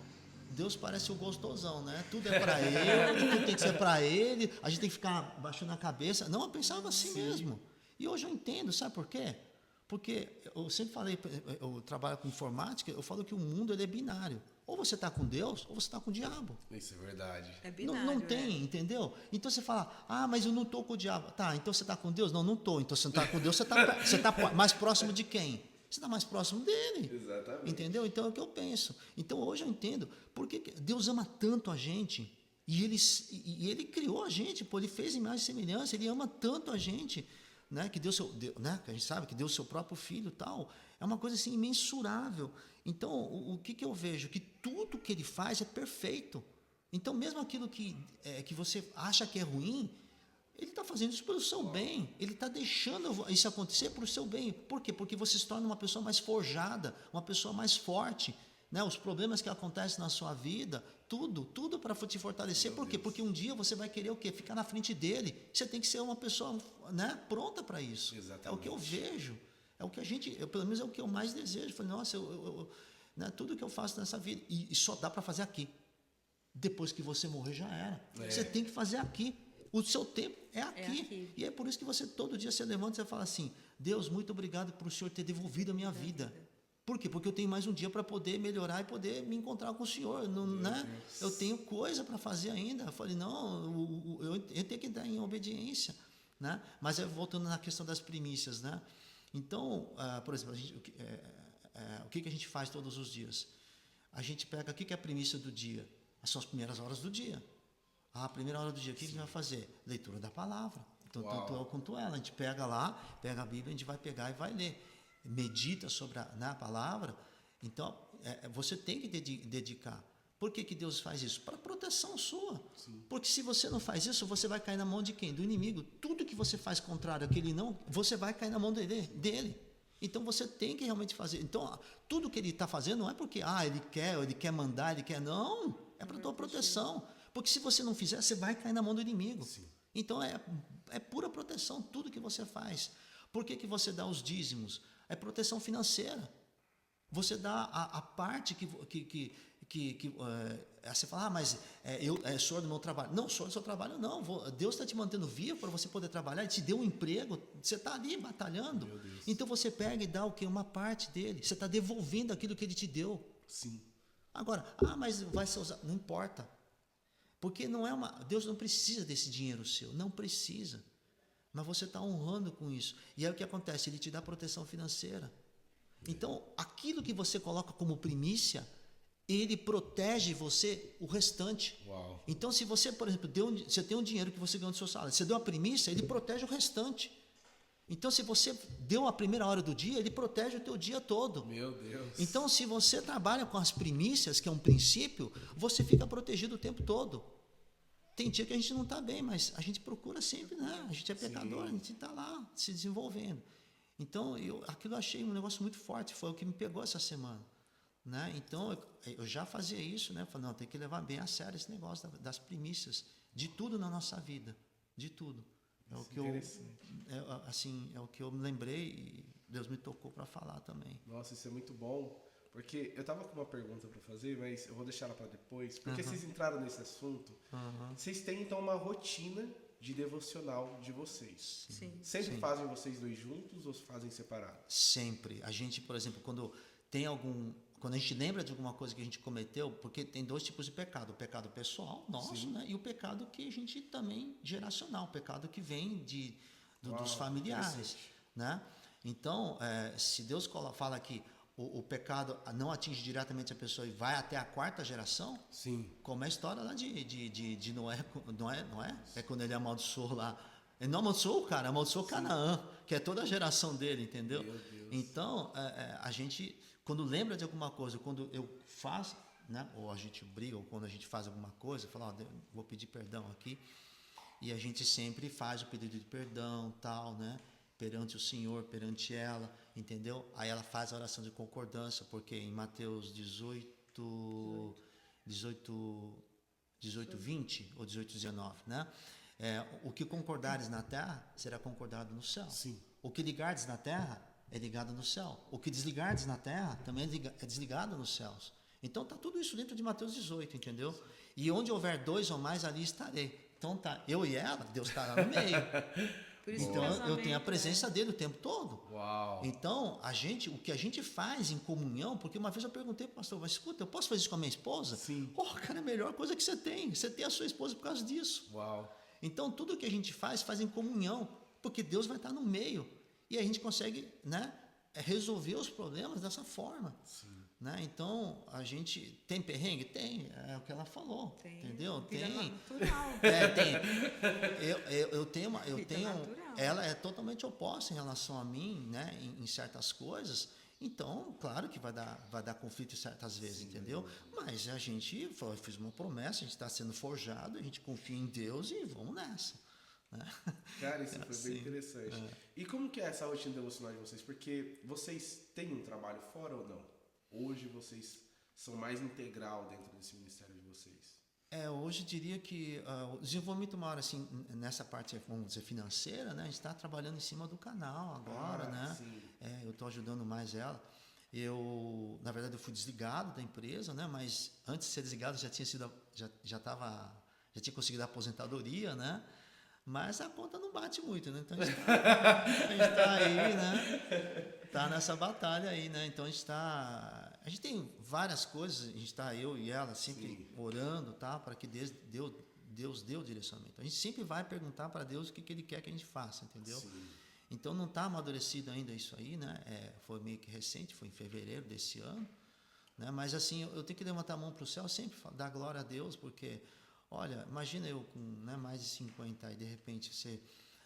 Deus parece o gostosão, né? Tudo é para ele, tudo tem que ser para ele, a gente tem que ficar baixando a cabeça. Não, eu pensava assim mesmo. E hoje eu entendo, sabe por quê? Porque eu sempre falei, eu trabalho com informática, eu falo que o mundo ele é binário. Ou você está com Deus, ou você está com o diabo. Isso é verdade. É binário, Não tem, entendeu? Então você fala, mas eu não estou com o diabo. Tá, então você está com Deus? Não estou. Então você não está com Deus, você está mais próximo de quem? Você está mais próximo dele. Exatamente. Entendeu? Então é o que eu penso. Então hoje eu entendo porque Deus ama tanto a gente e ele criou a gente, pô, ele fez imagem e semelhança, ele ama tanto a gente, né? Que né? Que a gente sabe que deu o seu próprio filho, tal. É uma coisa assim imensurável. Então o que eu vejo que tudo que ele faz é perfeito. Então mesmo aquilo que você acha que é ruim, ele está fazendo isso pelo seu bem. Ele está deixando isso acontecer para o seu bem. Por quê? Porque você se torna uma pessoa mais forjada, uma pessoa mais forte. Né? Os problemas que acontecem na sua vida, tudo para te fortalecer. Por quê? Porque um dia você vai querer o quê? Ficar na frente dele. Você tem que ser uma pessoa, né, pronta para isso. Exatamente. É o que eu vejo. É o que pelo menos é o que eu mais desejo. Eu falei, nossa, né, tudo que eu faço nessa vida, e só dá para fazer aqui. Depois que você morrer, já era. Você tem que fazer aqui. O seu tempo é aqui. E é por isso que você todo dia se levanta e você fala assim, Deus, muito obrigado por o Senhor ter devolvido a minha vida. Por quê? Porque eu tenho mais um dia para poder melhorar e poder me encontrar com o Senhor. Não, né? Eu tenho coisa para fazer ainda. Eu falei, não, eu tenho que entrar em obediência. Né? Mas voltando na questão das primícias. Né? Então, por exemplo, o que a gente faz todos os dias? A gente pega, o que é a primícia do dia? São as primeiras horas do dia. A primeira hora do dia, o que a gente vai fazer? Leitura da palavra. Então, tanto eu quanto ela. A gente pega lá, pega a Bíblia, a gente vai pegar e vai ler. Medita sobre a palavra. Então, você tem que dedicar. Por que Deus faz isso? Para proteção sua. Sim. Porque se você não faz isso, você vai cair na mão de quem? Do inimigo. Tudo que você faz contrário àquele não, você vai cair na mão dele. Então, você tem que realmente fazer. Então, tudo que ele está fazendo não é porque ele quer mandar, ele quer. Não, é para a tua proteção. Porque se você não fizer, você vai cair na mão do inimigo. Sim. Então, é pura proteção tudo que você faz. Por que você dá os dízimos? É proteção financeira. Você dá a parte que você fala, mas eu sou do meu trabalho. Não, sou do seu trabalho, não. Deus está te mantendo vivo para você poder trabalhar. Ele te deu um emprego, você está ali batalhando. Então você pega e dá o quê? Uma parte dele. Você está devolvendo aquilo que ele te deu. Sim. Agora, mas vai ser usado. Não importa. Porque Deus não precisa desse dinheiro seu. Não precisa. Mas você está honrando com isso. E aí o que acontece? Ele te dá proteção financeira. Então, aquilo que você coloca como primícia, ele protege você o restante. Uau. Então, se você, por exemplo, você tem um dinheiro que você ganhou do seu salário, você deu a primícia, ele protege o restante. Então, se você deu a primeira hora do dia, ele protege o teu dia todo. Meu Deus. Então, se você trabalha com as primícias, que é um princípio, você fica protegido o tempo todo. Tem dia que a gente não está bem, mas a gente procura sempre, né? A gente é pecador, a gente está lá se desenvolvendo. Então, aquilo eu achei um negócio muito forte, foi o que me pegou essa semana. Né? Então, eu já fazia isso, né? Falei, não, tem que levar bem a sério esse negócio das primícias, de tudo na nossa vida, de tudo. É o que é o que eu me lembrei e Deus me tocou para falar também. Nossa, isso é muito bom, porque eu tava com uma pergunta para fazer, mas eu vou deixar ela para depois, porque vocês entraram nesse assunto. Vocês têm então uma rotina de devocional de vocês. Sim. Sempre fazem vocês dois juntos ou fazem separados? Sempre. A gente, por exemplo, quando a gente lembra de alguma coisa que a gente cometeu, porque tem dois tipos de pecado, o pecado pessoal nosso, né, e o pecado que a gente também geracional, o pecado que vem dos familiares, né? Então, se Deus fala que o pecado não atinge diretamente a pessoa e vai até a quarta geração, sim, como é a história lá de Noé, não é? É quando ele amaldiçoou lá. Ele não amaldiçoou o cara, amaldiçoou Canaã, que é toda a geração dele, entendeu? Meu Deus. Então, a gente, quando lembra de alguma coisa, quando eu faço, né, ou a gente briga, ou quando a gente faz alguma coisa, fala, vou pedir perdão aqui, e a gente sempre faz o pedido de perdão, tal, né, perante o Senhor, perante ela, entendeu? Aí ela faz a oração de concordância, porque em Mateus 18, 20, ou 18, 19, né? O que concordares na terra, será concordado no céu. Sim. O que ligardes na terra, é ligado no céu. O que desligardes na terra, também é desligado nos céus. Então, está tudo isso dentro de Mateus 18, entendeu? E onde houver dois ou mais, ali estarei. Então, tá eu e ela, Deus estará no meio. Por isso Então, o eu casamento, tenho a presença dele o tempo todo. Uau. Então, o que a gente faz em comunhão, porque uma vez eu perguntei para o pastor, mas escuta, eu posso fazer isso com a minha esposa? Sim. Oh, cara, é a melhor coisa que você tem. Você tem a sua esposa por causa disso. Uau. Então, tudo que a gente faz em comunhão, porque Deus vai estar no meio. E a gente consegue, né, resolver os problemas dessa forma. Sim. Né? Então, a gente tem perrengue? Tem, é o que ela falou, entendeu? Vida Tem. natural. Tem. Eu tenho, natural. ela é totalmente oposta em relação a mim, né, em certas coisas. Então, claro que vai dar conflito certas vezes, entendeu? Mas a gente fez uma promessa, a gente está sendo forjado, a gente confia em Deus e vamos nessa. Né? Cara, isso foi bem interessante. E como que é essa rotina devocional de vocês? Porque vocês têm um trabalho fora ou não? Hoje vocês são mais integral dentro desse ministério de vocês? Hoje diria que o desenvolvimento maior, assim, nessa parte, vamos dizer, financeira, né? A gente está trabalhando em cima do canal agora, né? Sim. Eu estou ajudando mais ela. Na verdade, eu fui desligado da empresa, né? Mas antes de ser desligado, já tinha conseguido a aposentadoria, né? Mas a conta não bate muito, né? Então a gente tá aí, né? Tá nessa batalha aí, né? Então a gente tem várias coisas, a gente está, eu e ela, sempre orando, tá? Para que Deus dê o direcionamento. A gente sempre vai perguntar para Deus o que Ele quer que a gente faça, entendeu? Sim. Então não está amadurecido ainda isso aí, né? Foi meio que recente, foi em fevereiro desse ano, né? Mas assim, eu tenho que levantar a mão para o céu, sempre dar glória a Deus, porque, olha, imagina eu com, né, mais de 50 e de repente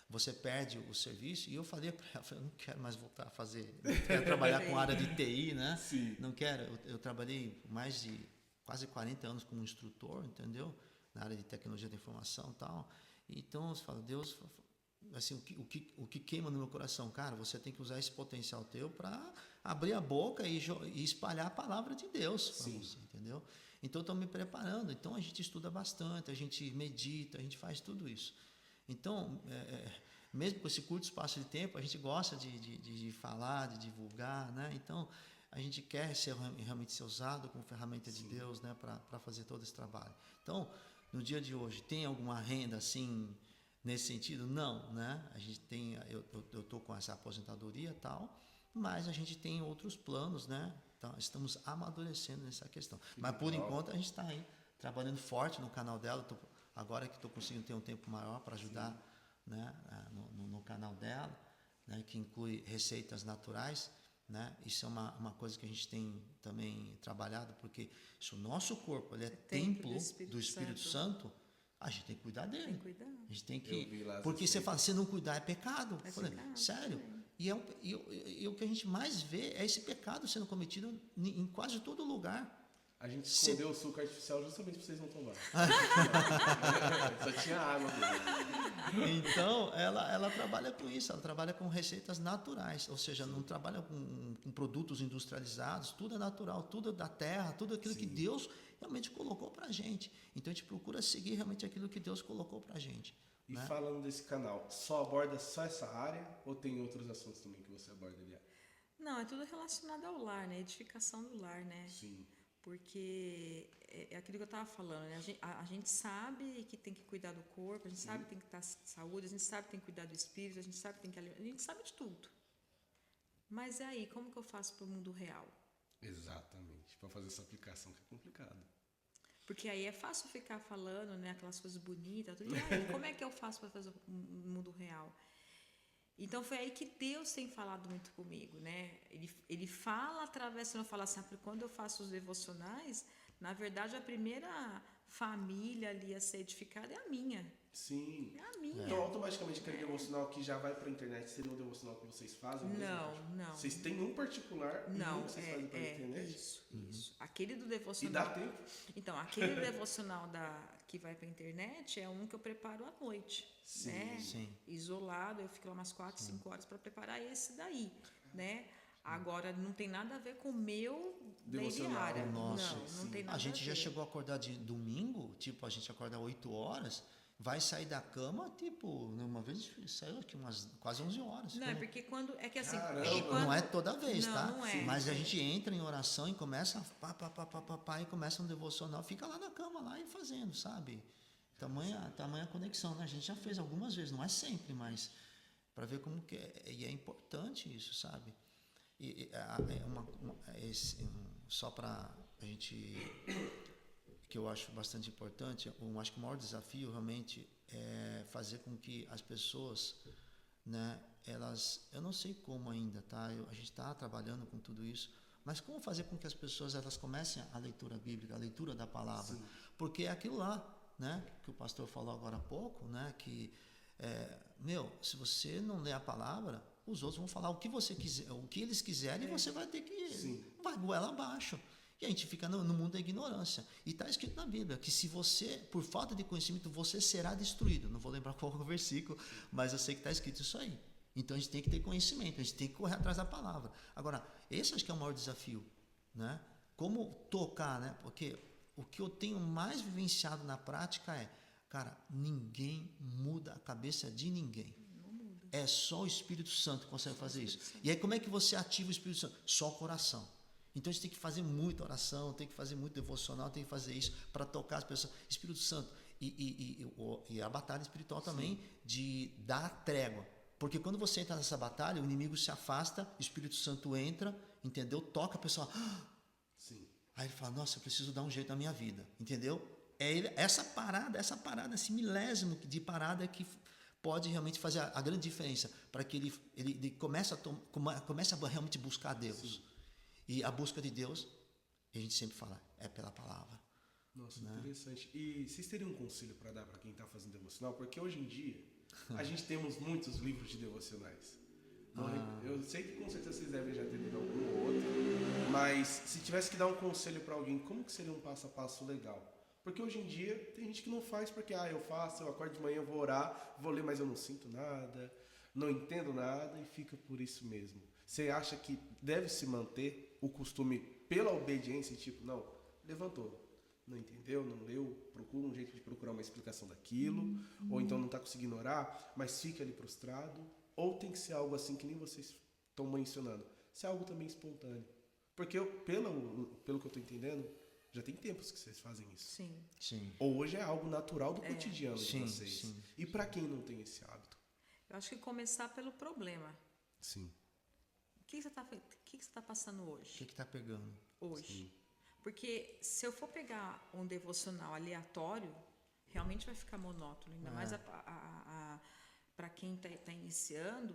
você perde o serviço. E eu falei para ela, eu não quero mais voltar a fazer, não quero trabalhar com área de TI, né? Sim. Não quero. Eu trabalhei mais de quase 40 anos como instrutor, entendeu? Na área de tecnologia da informação e tal. Então, você fala, Deus, assim, o que queima no meu coração, cara, você tem que usar esse potencial teu para abrir a boca e espalhar a palavra de Deus para você, entendeu? Então, eu estou me preparando. Então, a gente estuda bastante, a gente medita, a gente faz tudo isso. Então, mesmo com esse curto espaço de tempo, a gente gosta de falar, de divulgar, né? Então, a gente quer realmente ser usado como ferramenta de Deus, né, para fazer todo esse trabalho. Então, no dia de hoje, tem alguma renda assim nesse sentido? Não, né? A gente tem, eu estou com essa aposentadoria e tal, mas a gente tem outros planos, né? Então, estamos amadurecendo nessa questão. Mas, por enquanto, a gente está aí trabalhando forte no canal dela. Agora que estou conseguindo ter um tempo maior para ajudar, né, no canal dela, né, que inclui receitas naturais, né? Isso é uma coisa que a gente tem também trabalhado, porque se o nosso corpo ele é templo do Espírito Santo, a gente tem que cuidar dele. Tem que cuidar. A gente tem Eu vi lá que. as Porque você receitas. fala, se não cuidar é pecado. É Eu falei, pecado, sério? E o que a gente mais vê é esse pecado sendo cometido em quase todo lugar. A gente Se- escondeu o suco artificial justamente pra vocês não tomar. Só tinha água mesmo. Então, ela trabalha com isso, ela trabalha com receitas naturais, ou seja, não trabalha com produtos industrializados, tudo é natural, tudo é da terra, tudo aquilo que Deus realmente colocou para a gente. Então, a gente procura seguir realmente aquilo que Deus colocou para a gente. E né? falando desse canal, só aborda só essa área ou tem outros assuntos também que você aborda ali? Não, é tudo relacionado ao lar, né? Edificação do lar, né? Sim. Porque é aquilo que eu estava falando, né? A gente sabe que tem que cuidar do corpo, a gente sabe que tem que estar saúde, a gente sabe que tem que cuidar do espírito, a gente sabe que tem que alimentar, a gente sabe de tudo. Mas e aí, como que eu faço para o mundo real? Exatamente. Para fazer essa aplicação que é complicado. Porque aí é fácil ficar falando, né, aquelas coisas bonitas, tudo. E aí, como é que eu faço para fazer o mundo real? Então foi aí que Deus tem falado muito comigo, né? Ele fala através, se eu não falar sempre, quando eu faço os devocionais, na verdade a primeira família ali a ser edificada é a minha. Sim. É a minha. Então, automaticamente, aquele devocional que já vai para a internet seria um devocional que vocês fazem? mesmo? Não. Vocês têm um particular e Não, um que vocês fazem para a internet? isso. Aquele do E devocional. dá tempo? Então, aquele devocional que vai para a internet é um que eu preparo à noite, Sim, né? sim. Isolado, eu fico lá umas 4, 5 horas para preparar esse daí, né? Agora, não tem nada a ver com o meu Devocional, diária. nosso, Não tem nada A gente já ver. chegou a acordar de domingo, tipo, a gente acorda 8 horas, vai sair da cama, tipo, uma vez saiu aqui umas quase 11 horas. Não, é porque quando... É que assim... Caramba. é que quando, Não é toda vez, não, tá? Não é. Mas a gente entra em oração e começa e começa um devocional, fica lá na cama lá e fazendo, sabe? Tamanha conexão, né? A gente já fez algumas vezes, não é sempre, mas para ver como que é, e é importante isso, sabe? Só para a gente, que eu acho bastante importante, eu acho que o maior desafio realmente é fazer com que as pessoas, né, eu não sei como ainda, tá? A gente está trabalhando com tudo isso, mas como fazer com que as pessoas elas comecem a leitura bíblica, a leitura da palavra? Sim. Porque é aquilo lá, né, que o pastor falou agora há pouco, né, que se você não ler a palavra, os outros vão falar o que você quiser, o que eles quiserem, e você vai ter que vai goela abaixo. E a gente fica no mundo da ignorância. E está escrito na Bíblia que se você, por falta de conhecimento, você será destruído. Não vou lembrar qual é o versículo, mas eu sei que está escrito isso aí. Então a gente tem que ter conhecimento, a gente tem que correr atrás da palavra. Agora, esse acho que é o maior desafio, né? Como tocar, né? Porque o que eu tenho mais vivenciado na prática é, cara, ninguém muda a cabeça de ninguém. É só o Espírito Santo que consegue fazer isso. E aí como é que você ativa o Espírito Santo? Só o coração. Então a gente tem que fazer muita oração, tem que fazer muito devocional, tem que fazer isso para tocar as pessoas. Espírito Santo. E a batalha espiritual também de dar trégua. Porque quando você entra nessa batalha, o inimigo se afasta, o Espírito Santo entra, entendeu? Toca a pessoa. Sim. Aí ele fala, nossa, eu preciso dar um jeito na minha vida, entendeu? Essa parada, esse milésimo de parada que pode realmente fazer a grande diferença para que ele comece a realmente buscar Deus. Sim. E a busca de Deus, a gente sempre fala, é pela palavra. Nossa, interessante. E vocês teriam um conselho para dar para quem está fazendo devocional? Porque hoje em dia, a gente temos muitos livros de devocionais. Eu sei que com certeza vocês devem já ter lido algum ou outro, mas se tivesse que dar um conselho para alguém, como que seria um passo a passo legal? Porque hoje em dia tem gente que não faz porque eu faço, eu acordo de manhã, eu vou orar, vou ler, mas eu não sinto nada, não entendo nada e fica por isso mesmo. Você acha que deve se manter o costume pela obediência, tipo, não, levantou, não entendeu, não leu, procura um jeito de procurar uma explicação daquilo, ou então não está conseguindo orar, mas fica ali prostrado, ou tem que ser algo assim que nem vocês estão mencionando, ser algo também espontâneo. Porque pelo que eu estou entendendo, já tem tempos que vocês fazem isso. Sim. Ou hoje é algo natural do cotidiano de vocês. Sim. E para quem não tem esse hábito? Eu acho que começar pelo problema. Sim. O que você está passando hoje? O que está pegando? Hoje. Sim. Porque se eu for pegar um devocional aleatório, realmente vai ficar monótono. Ainda mais para quem está iniciando,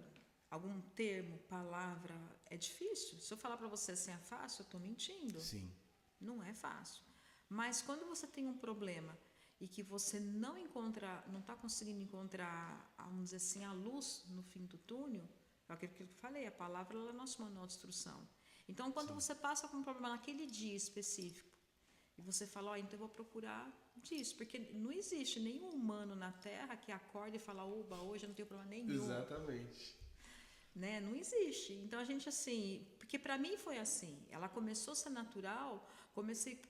algum termo, palavra, é difícil. Se eu falar para você assim é fácil, eu estou mentindo. Sim. Não é fácil. Mas quando você tem um problema e que você não está conseguindo encontrar, vamos dizer assim, a luz no fim do túnel, é aquilo que eu falei, a palavra ela é nosso manual de instrução. Então, quando você passa por um problema naquele dia específico, e você fala, então eu vou procurar disso, porque não existe nenhum humano na Terra que acorde e fala, oba, hoje eu não tenho problema nenhum. Exatamente. Né? Não existe. Então, a gente, assim, porque para mim foi assim, ela começou a ser natural,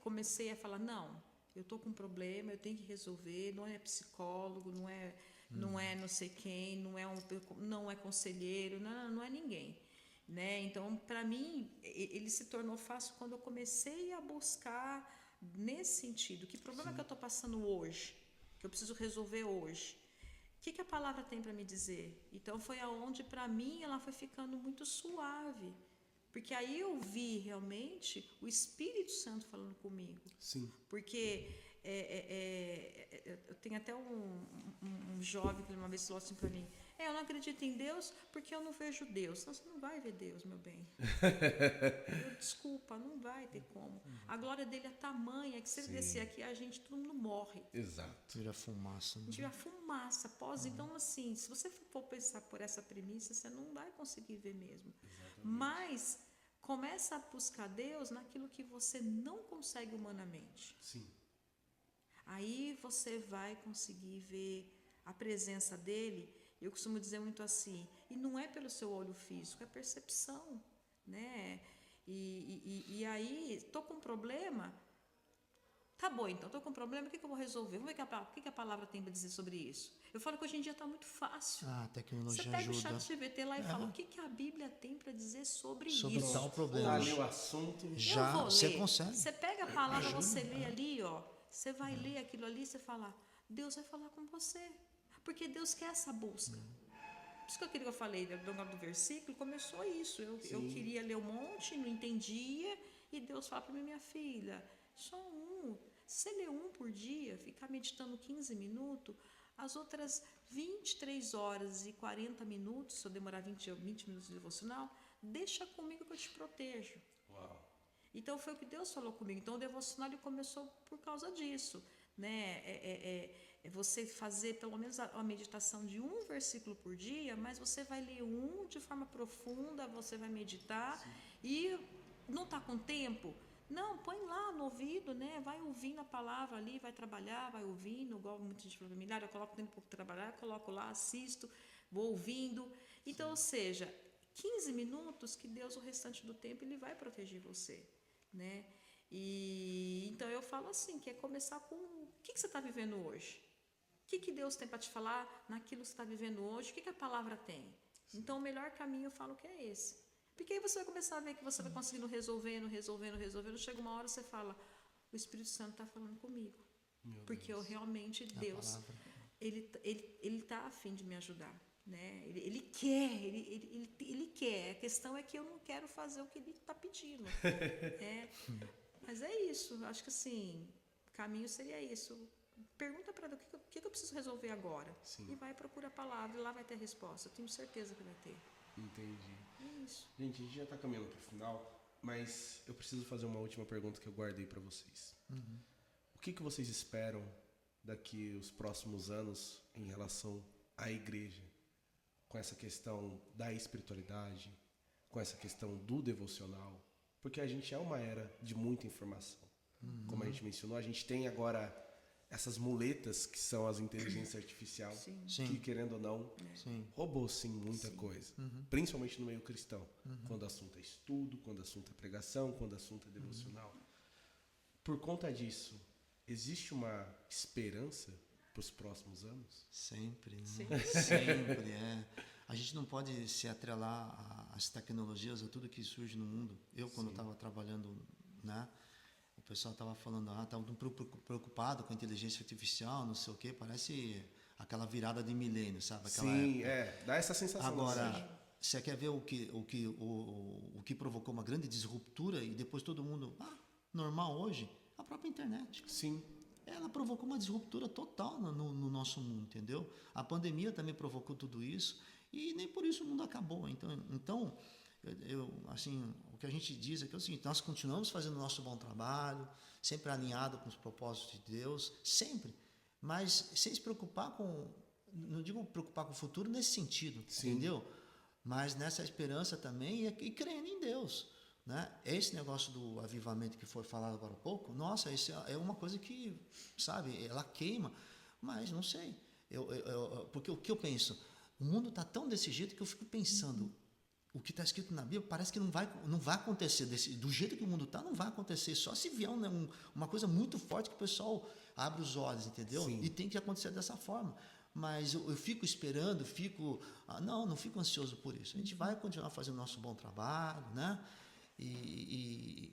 comecei a falar, não, eu estou com um problema, eu tenho que resolver, não é psicólogo, não é não sei quem, não é conselheiro, não é ninguém. Né? Então, para mim, ele se tornou fácil quando eu comecei a buscar nesse sentido. Que problema que eu estou passando hoje? Que eu preciso resolver hoje? O que a palavra tem para me dizer? Então, foi aonde, para mim, ela foi ficando muito suave. Porque aí eu vi realmente o Espírito Santo falando comigo. Sim. Porque eu tenho até um jovem que uma vez falou assim para mim, eu não acredito em Deus porque eu não vejo Deus. Então, você não vai ver Deus, meu bem. Desculpa, não vai ter como. A glória dele é tamanha que se ele descer aqui, todo mundo morre. Exato. Vira fumaça. A gente vira fumaça. Então, assim, se você for pensar por essa premissa, você não vai conseguir ver mesmo. Exatamente. Mas começa a buscar Deus naquilo que você não consegue humanamente. Sim. Aí você vai conseguir ver a presença dele. Eu costumo dizer muito assim, e não é pelo seu olho físico, é percepção, né? E aí, estou com um problema, tá bom, então, estou com um problema, o que eu vou resolver? Vamos ver o que a palavra tem para dizer sobre isso. Eu falo que hoje em dia está muito fácil. A tecnologia ajuda. Você pega ajuda. o chat GPT lá e fala, o que a Bíblia tem para dizer sobre isso? Sobre tal problema. Ali o assunto. Já você consegue. Você pega a palavra, você lê ali, ó, você vai ler aquilo ali, você fala, Deus vai falar com você. Porque Deus quer essa busca. Por isso que aquilo que eu falei do versículo, começou isso. Eu queria ler um monte, não entendia, e Deus fala para mim, minha filha, só um. Se você ler um por dia, ficar meditando 15 minutos, as outras 23 horas e 40 minutos, se eu demorar 20 minutos de devocional, deixa comigo que eu te protejo. Uau. Então, foi o que Deus falou comigo. Então, o devocional ele começou por causa disso. Né? Você fazer pelo menos a meditação de um versículo por dia, mas você vai ler um de forma profunda, você vai meditar. Sim. E não está com tempo? Não, põe lá no ouvido, né? Vai ouvindo a palavra ali, vai trabalhar, vai ouvindo, igual muita gente familiar, eu coloco tempo para trabalhar, coloco lá, assisto, vou ouvindo. Então, Sim. Ou seja, 15 minutos que Deus, o restante do tempo, Ele vai proteger você, né? E então eu falo assim, que é começar com o que você está vivendo hoje? O que Deus tem para te falar naquilo que você está vivendo hoje? O que a palavra tem? Então o melhor caminho eu falo que é esse. Porque aí você vai começar a ver que você vai conseguindo resolvendo. Chega uma hora você fala, o Espírito Santo está falando comigo. Porque eu realmente, Deus, Ele está a fim de me ajudar. Né? Ele quer. A questão é que eu não quero fazer o que Ele está pedindo. Mas é isso, acho que assim, o caminho seria isso. Pergunta para Deus o que eu preciso resolver agora. Sim. E vai procurar a palavra e lá vai ter a resposta. Eu tenho certeza que vai ter. Entendi. É isso. Gente, a gente já está caminhando para o final, mas eu preciso fazer uma última pergunta que eu guardei para vocês. Uhum. O que vocês esperam daqui os próximos anos em relação à igreja? Com essa questão da espiritualidade, com essa questão do devocional? Porque a gente é uma era de muita informação. Como a gente mencionou, a gente tem agora essas muletas que são as inteligências artificiais, que querendo ou não, roubou sim muita coisa. Principalmente no meio cristão. Quando o assunto é estudo, quando o assunto é pregação, quando o assunto é devocional. Por conta disso, existe uma esperança para os próximos anos? Sempre, né? Sempre, A gente não pode se atrelar às tecnologias, a tudo que surge no mundo. Eu, quando estava trabalhando, né, o pessoal estava falando, estava preocupado com a inteligência artificial, não sei o quê, parece aquela virada de milênio, sabe? Aquela época. Dá essa sensação. Agora, você quer ver o que provocou uma grande disruptura e depois todo mundo, normal hoje? A própria internet. Sim. Ela provocou uma disruptura total no nosso mundo, entendeu? A pandemia também provocou tudo isso e nem por isso o mundo acabou. Então assim, o que a gente diz é que é o seguinte, nós continuamos fazendo o nosso bom trabalho, sempre alinhado com os propósitos de Deus, sempre. mas sem se preocupar com, não digo preocupar com o futuro nesse sentido, entendeu? Mas nessa esperança também e crendo em Deus, né? Esse negócio do avivamento que foi falado agora há pouco, nossa, isso é uma coisa que, sabe, ela queima, mas não sei, porque o que eu penso, o mundo está tão desse jeito que eu fico pensando, o que está escrito na Bíblia parece que não vai acontecer, do jeito que o mundo está, não vai acontecer, só se vier uma coisa muito forte que o pessoal abre os olhos, entendeu? Sim. E tem que acontecer dessa forma. Mas eu fico esperando, não fico ansioso por isso. A gente vai continuar fazendo nosso bom trabalho, né? E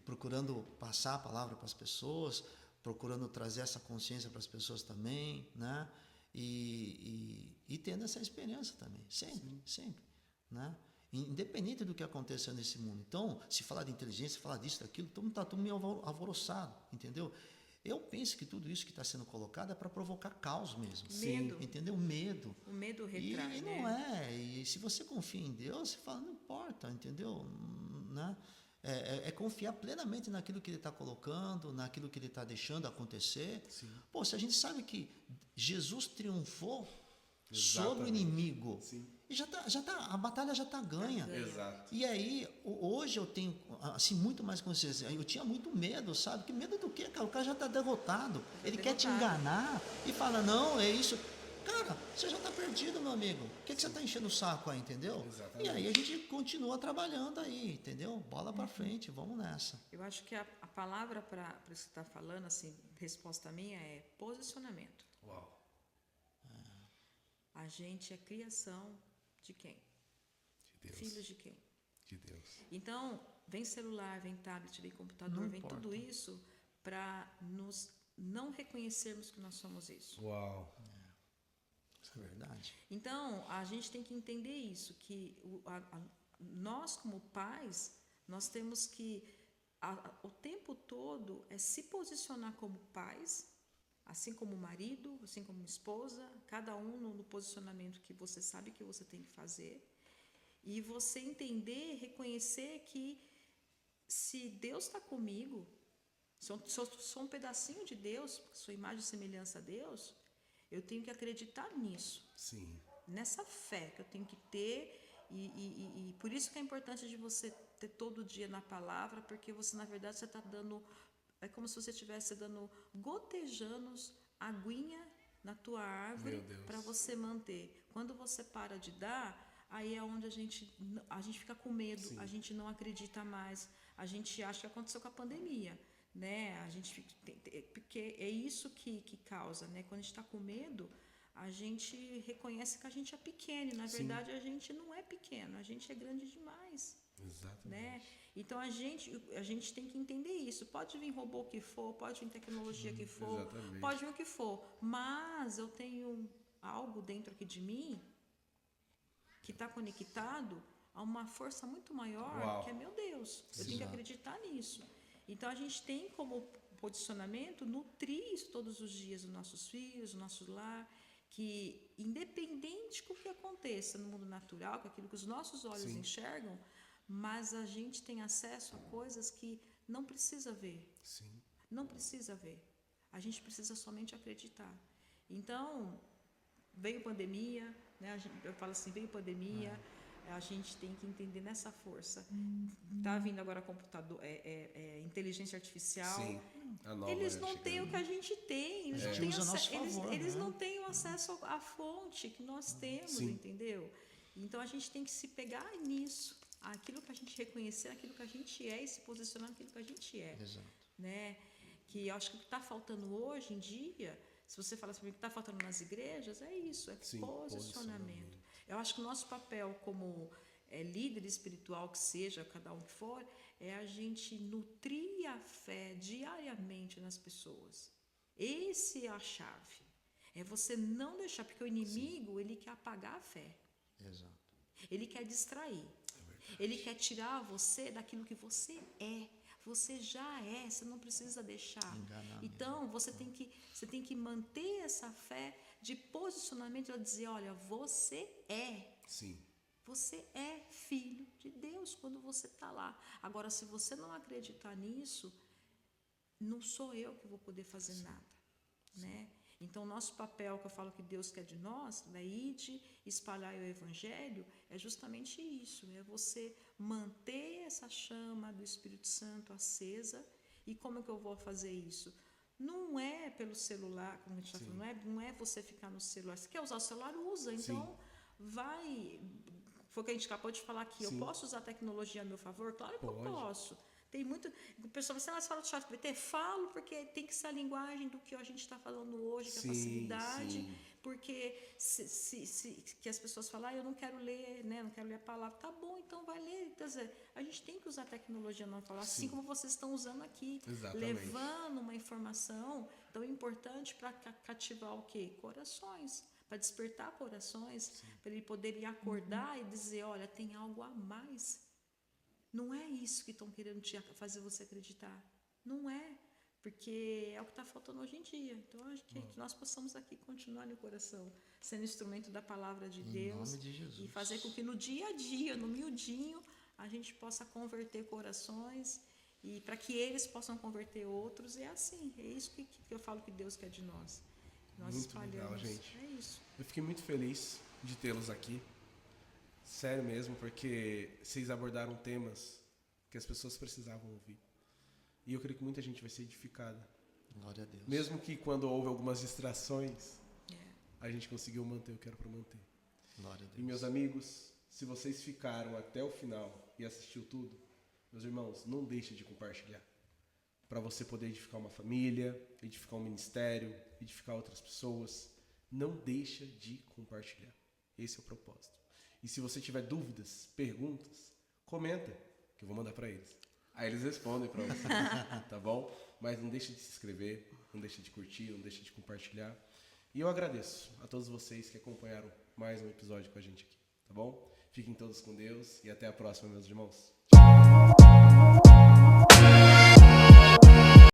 procurando passar a palavra para as pessoas, procurando trazer essa consciência para as pessoas também, né? E tendo essa experiência também, sempre, né? Independente do que aconteça nesse mundo. Então, se falar de inteligência, falar disso, daquilo, todo mundo está tudo meio alvoroçado, entendeu? Eu penso que tudo isso que está sendo colocado é para provocar caos mesmo. Medo. Entendeu? Medo. O medo retrai, E não E se você confia em Deus, você fala, não importa, entendeu? Né? É confiar plenamente naquilo que Ele está colocando, naquilo que Ele está deixando acontecer. Sim. Pô, se a gente sabe que Jesus triunfou sobre o Exatamente. inimigo, Sim. e a batalha já está ganha. Exato. E aí, hoje eu tenho assim, muito mais consciência. Eu tinha muito medo, sabe? Que medo do quê, cara? O cara já está derrotado. Ele quer te enganar e fala, não, é isso. Cara, você já está perdido, meu amigo. Por que você está enchendo o saco aí, entendeu? Exatamente. E aí a gente continua trabalhando aí, entendeu? Bola para frente, vamos nessa. Eu acho que a palavra para isso que está falando, assim, resposta minha é posicionamento. Uau. A gente é criação de quem? De Deus. Filhos de quem? De Deus. Então, vem celular, vem tablet, vem computador, Não vem importa. tudo isso para nos não reconhecermos que nós somos isso. Uau. Isso é verdade. Então, a gente tem que entender isso, que nós como pais, nós temos que, o tempo todo, se posicionar como pais, assim como marido, assim como esposa, cada um no posicionamento que você sabe que você tem que fazer, e você entender, reconhecer que se Deus está comigo, se eu sou um pedacinho de Deus, sua imagem e semelhança a Deus, eu tenho que acreditar nisso. Sim. Nessa fé que eu tenho que ter, e por isso que é importante de você ter todo dia na palavra, porque você, na verdade, você está dando, é como se você estivesse dando gotejanos, aguinha na tua árvore para você manter. Quando você para de dar, aí é onde a gente fica com medo, Sim. a gente não acredita mais, a gente acha que aconteceu com a pandemia, né? A gente fica, porque é isso que causa, né? Quando a gente está com medo, a gente reconhece que a gente é pequeno, e na verdade a gente não é pequeno, a gente é grande demais. Exatamente. Né? Então a gente tem que entender isso. Pode vir robô que for, pode vir tecnologia que for, Exatamente. pode vir o que for, mas eu tenho algo dentro aqui de mim que está conectado a uma força muito maior, Uau. que é meu Deus. Eu tenho que acreditar nisso. Então a gente tem como posicionamento nutrir isso todos os dias os nossos filhos, o nosso lar, que independente do que aconteça no mundo natural, com aquilo que os nossos olhos enxergam, mas a gente tem acesso a coisas que não precisa ver. Sim. Não precisa ver. A gente precisa somente acreditar. Então, veio pandemia, né? Eu falo assim, veio pandemia, a gente tem que entender nessa força. Tá vindo agora computador, inteligência artificial. Sim. A nova Eles não chegando. têm o que a gente tem. Eles, A não, gente têm usa a nosso favor, eles né? não têm o acesso à fonte que nós temos, Sim. entendeu? Então a gente tem que se pegar nisso, aquilo que a gente reconhecer, aquilo que a gente é e se posicionar naquilo que a gente é. Exato. Né? Que eu acho que o que está faltando hoje em dia, se você fala assim, o que está faltando nas igrejas, é isso, é Sim, posicionamento. Eu acho que o nosso papel como líder espiritual que seja, cada um que for, é a gente nutrir a fé diariamente nas pessoas. Esse é a chave. É você não deixar, porque o inimigo, ele quer apagar a fé. Exato. Ele quer distrair. Ele quer tirar você daquilo que você é. Você já é, você não precisa deixar. Enganar então, você tem que manter essa fé de posicionamento e dizer, olha, você é. Sim. Você é filho de Deus quando você está lá. Agora, se você não acreditar nisso, não sou eu que vou poder fazer nada. né? Então, nosso papel, que eu falo que Deus quer de nós, é ide, espalhar o Evangelho, é justamente isso, é você manter essa chama do Espírito Santo acesa. E como é que eu vou fazer isso? Não é pelo celular, como a gente está falando, não é você ficar no celular. Se quer usar o celular, usa. Então, vai... Foi o que a gente acabou de falar aqui. Sim. Eu posso usar a tecnologia a meu favor? Claro que eu posso. Tem muito... O pessoal vai fala do ChatGPT? Falo, porque tem que ser a linguagem do que a gente está falando hoje, que é a facilidade. Porque que as pessoas falam, eu não quero ler, né? Não quero ler a palavra. Tá bom, então vai ler. Quer dizer, a gente tem que usar a tecnologia não falar, assim como vocês estão usando aqui. Exatamente. Levando uma informação tão importante para cativar o quê? Corações. Para despertar corações, para ele poder acordar e dizer, olha, tem algo a mais. Não é isso que estão querendo fazer você acreditar. Não é. Porque é o que está faltando hoje em dia. Então, acho que nós possamos aqui continuar no coração, sendo instrumento da palavra de Deus. Em nome de Jesus. E fazer com que no dia a dia, no miudinho, a gente possa converter corações e para que eles possam converter outros. E é assim, é isso que eu falo que Deus quer de nós. Nós muito espalhamos. legal, gente. É isso. Eu fiquei muito feliz de tê-los aqui. Sério mesmo, porque vocês abordaram temas que as pessoas precisavam ouvir. E eu creio que muita gente vai ser edificada. Glória a Deus. Mesmo que quando houve algumas distrações, a gente conseguiu manter o que era para manter. Glória a Deus. E meus amigos, se vocês ficaram até o final e assistiu tudo, meus irmãos, não deixe de compartilhar. Para você poder edificar uma família, edificar um ministério, edificar outras pessoas. Não deixa de compartilhar. Esse é o propósito. E se você tiver dúvidas, perguntas, comenta, que eu vou mandar para eles. Aí eles respondem para você, tá bom? Mas não deixa de se inscrever, não deixa de curtir, não deixa de compartilhar. E eu agradeço a todos vocês que acompanharam mais um episódio com a gente aqui, tá bom? Fiquem todos com Deus e até a próxima, meus irmãos.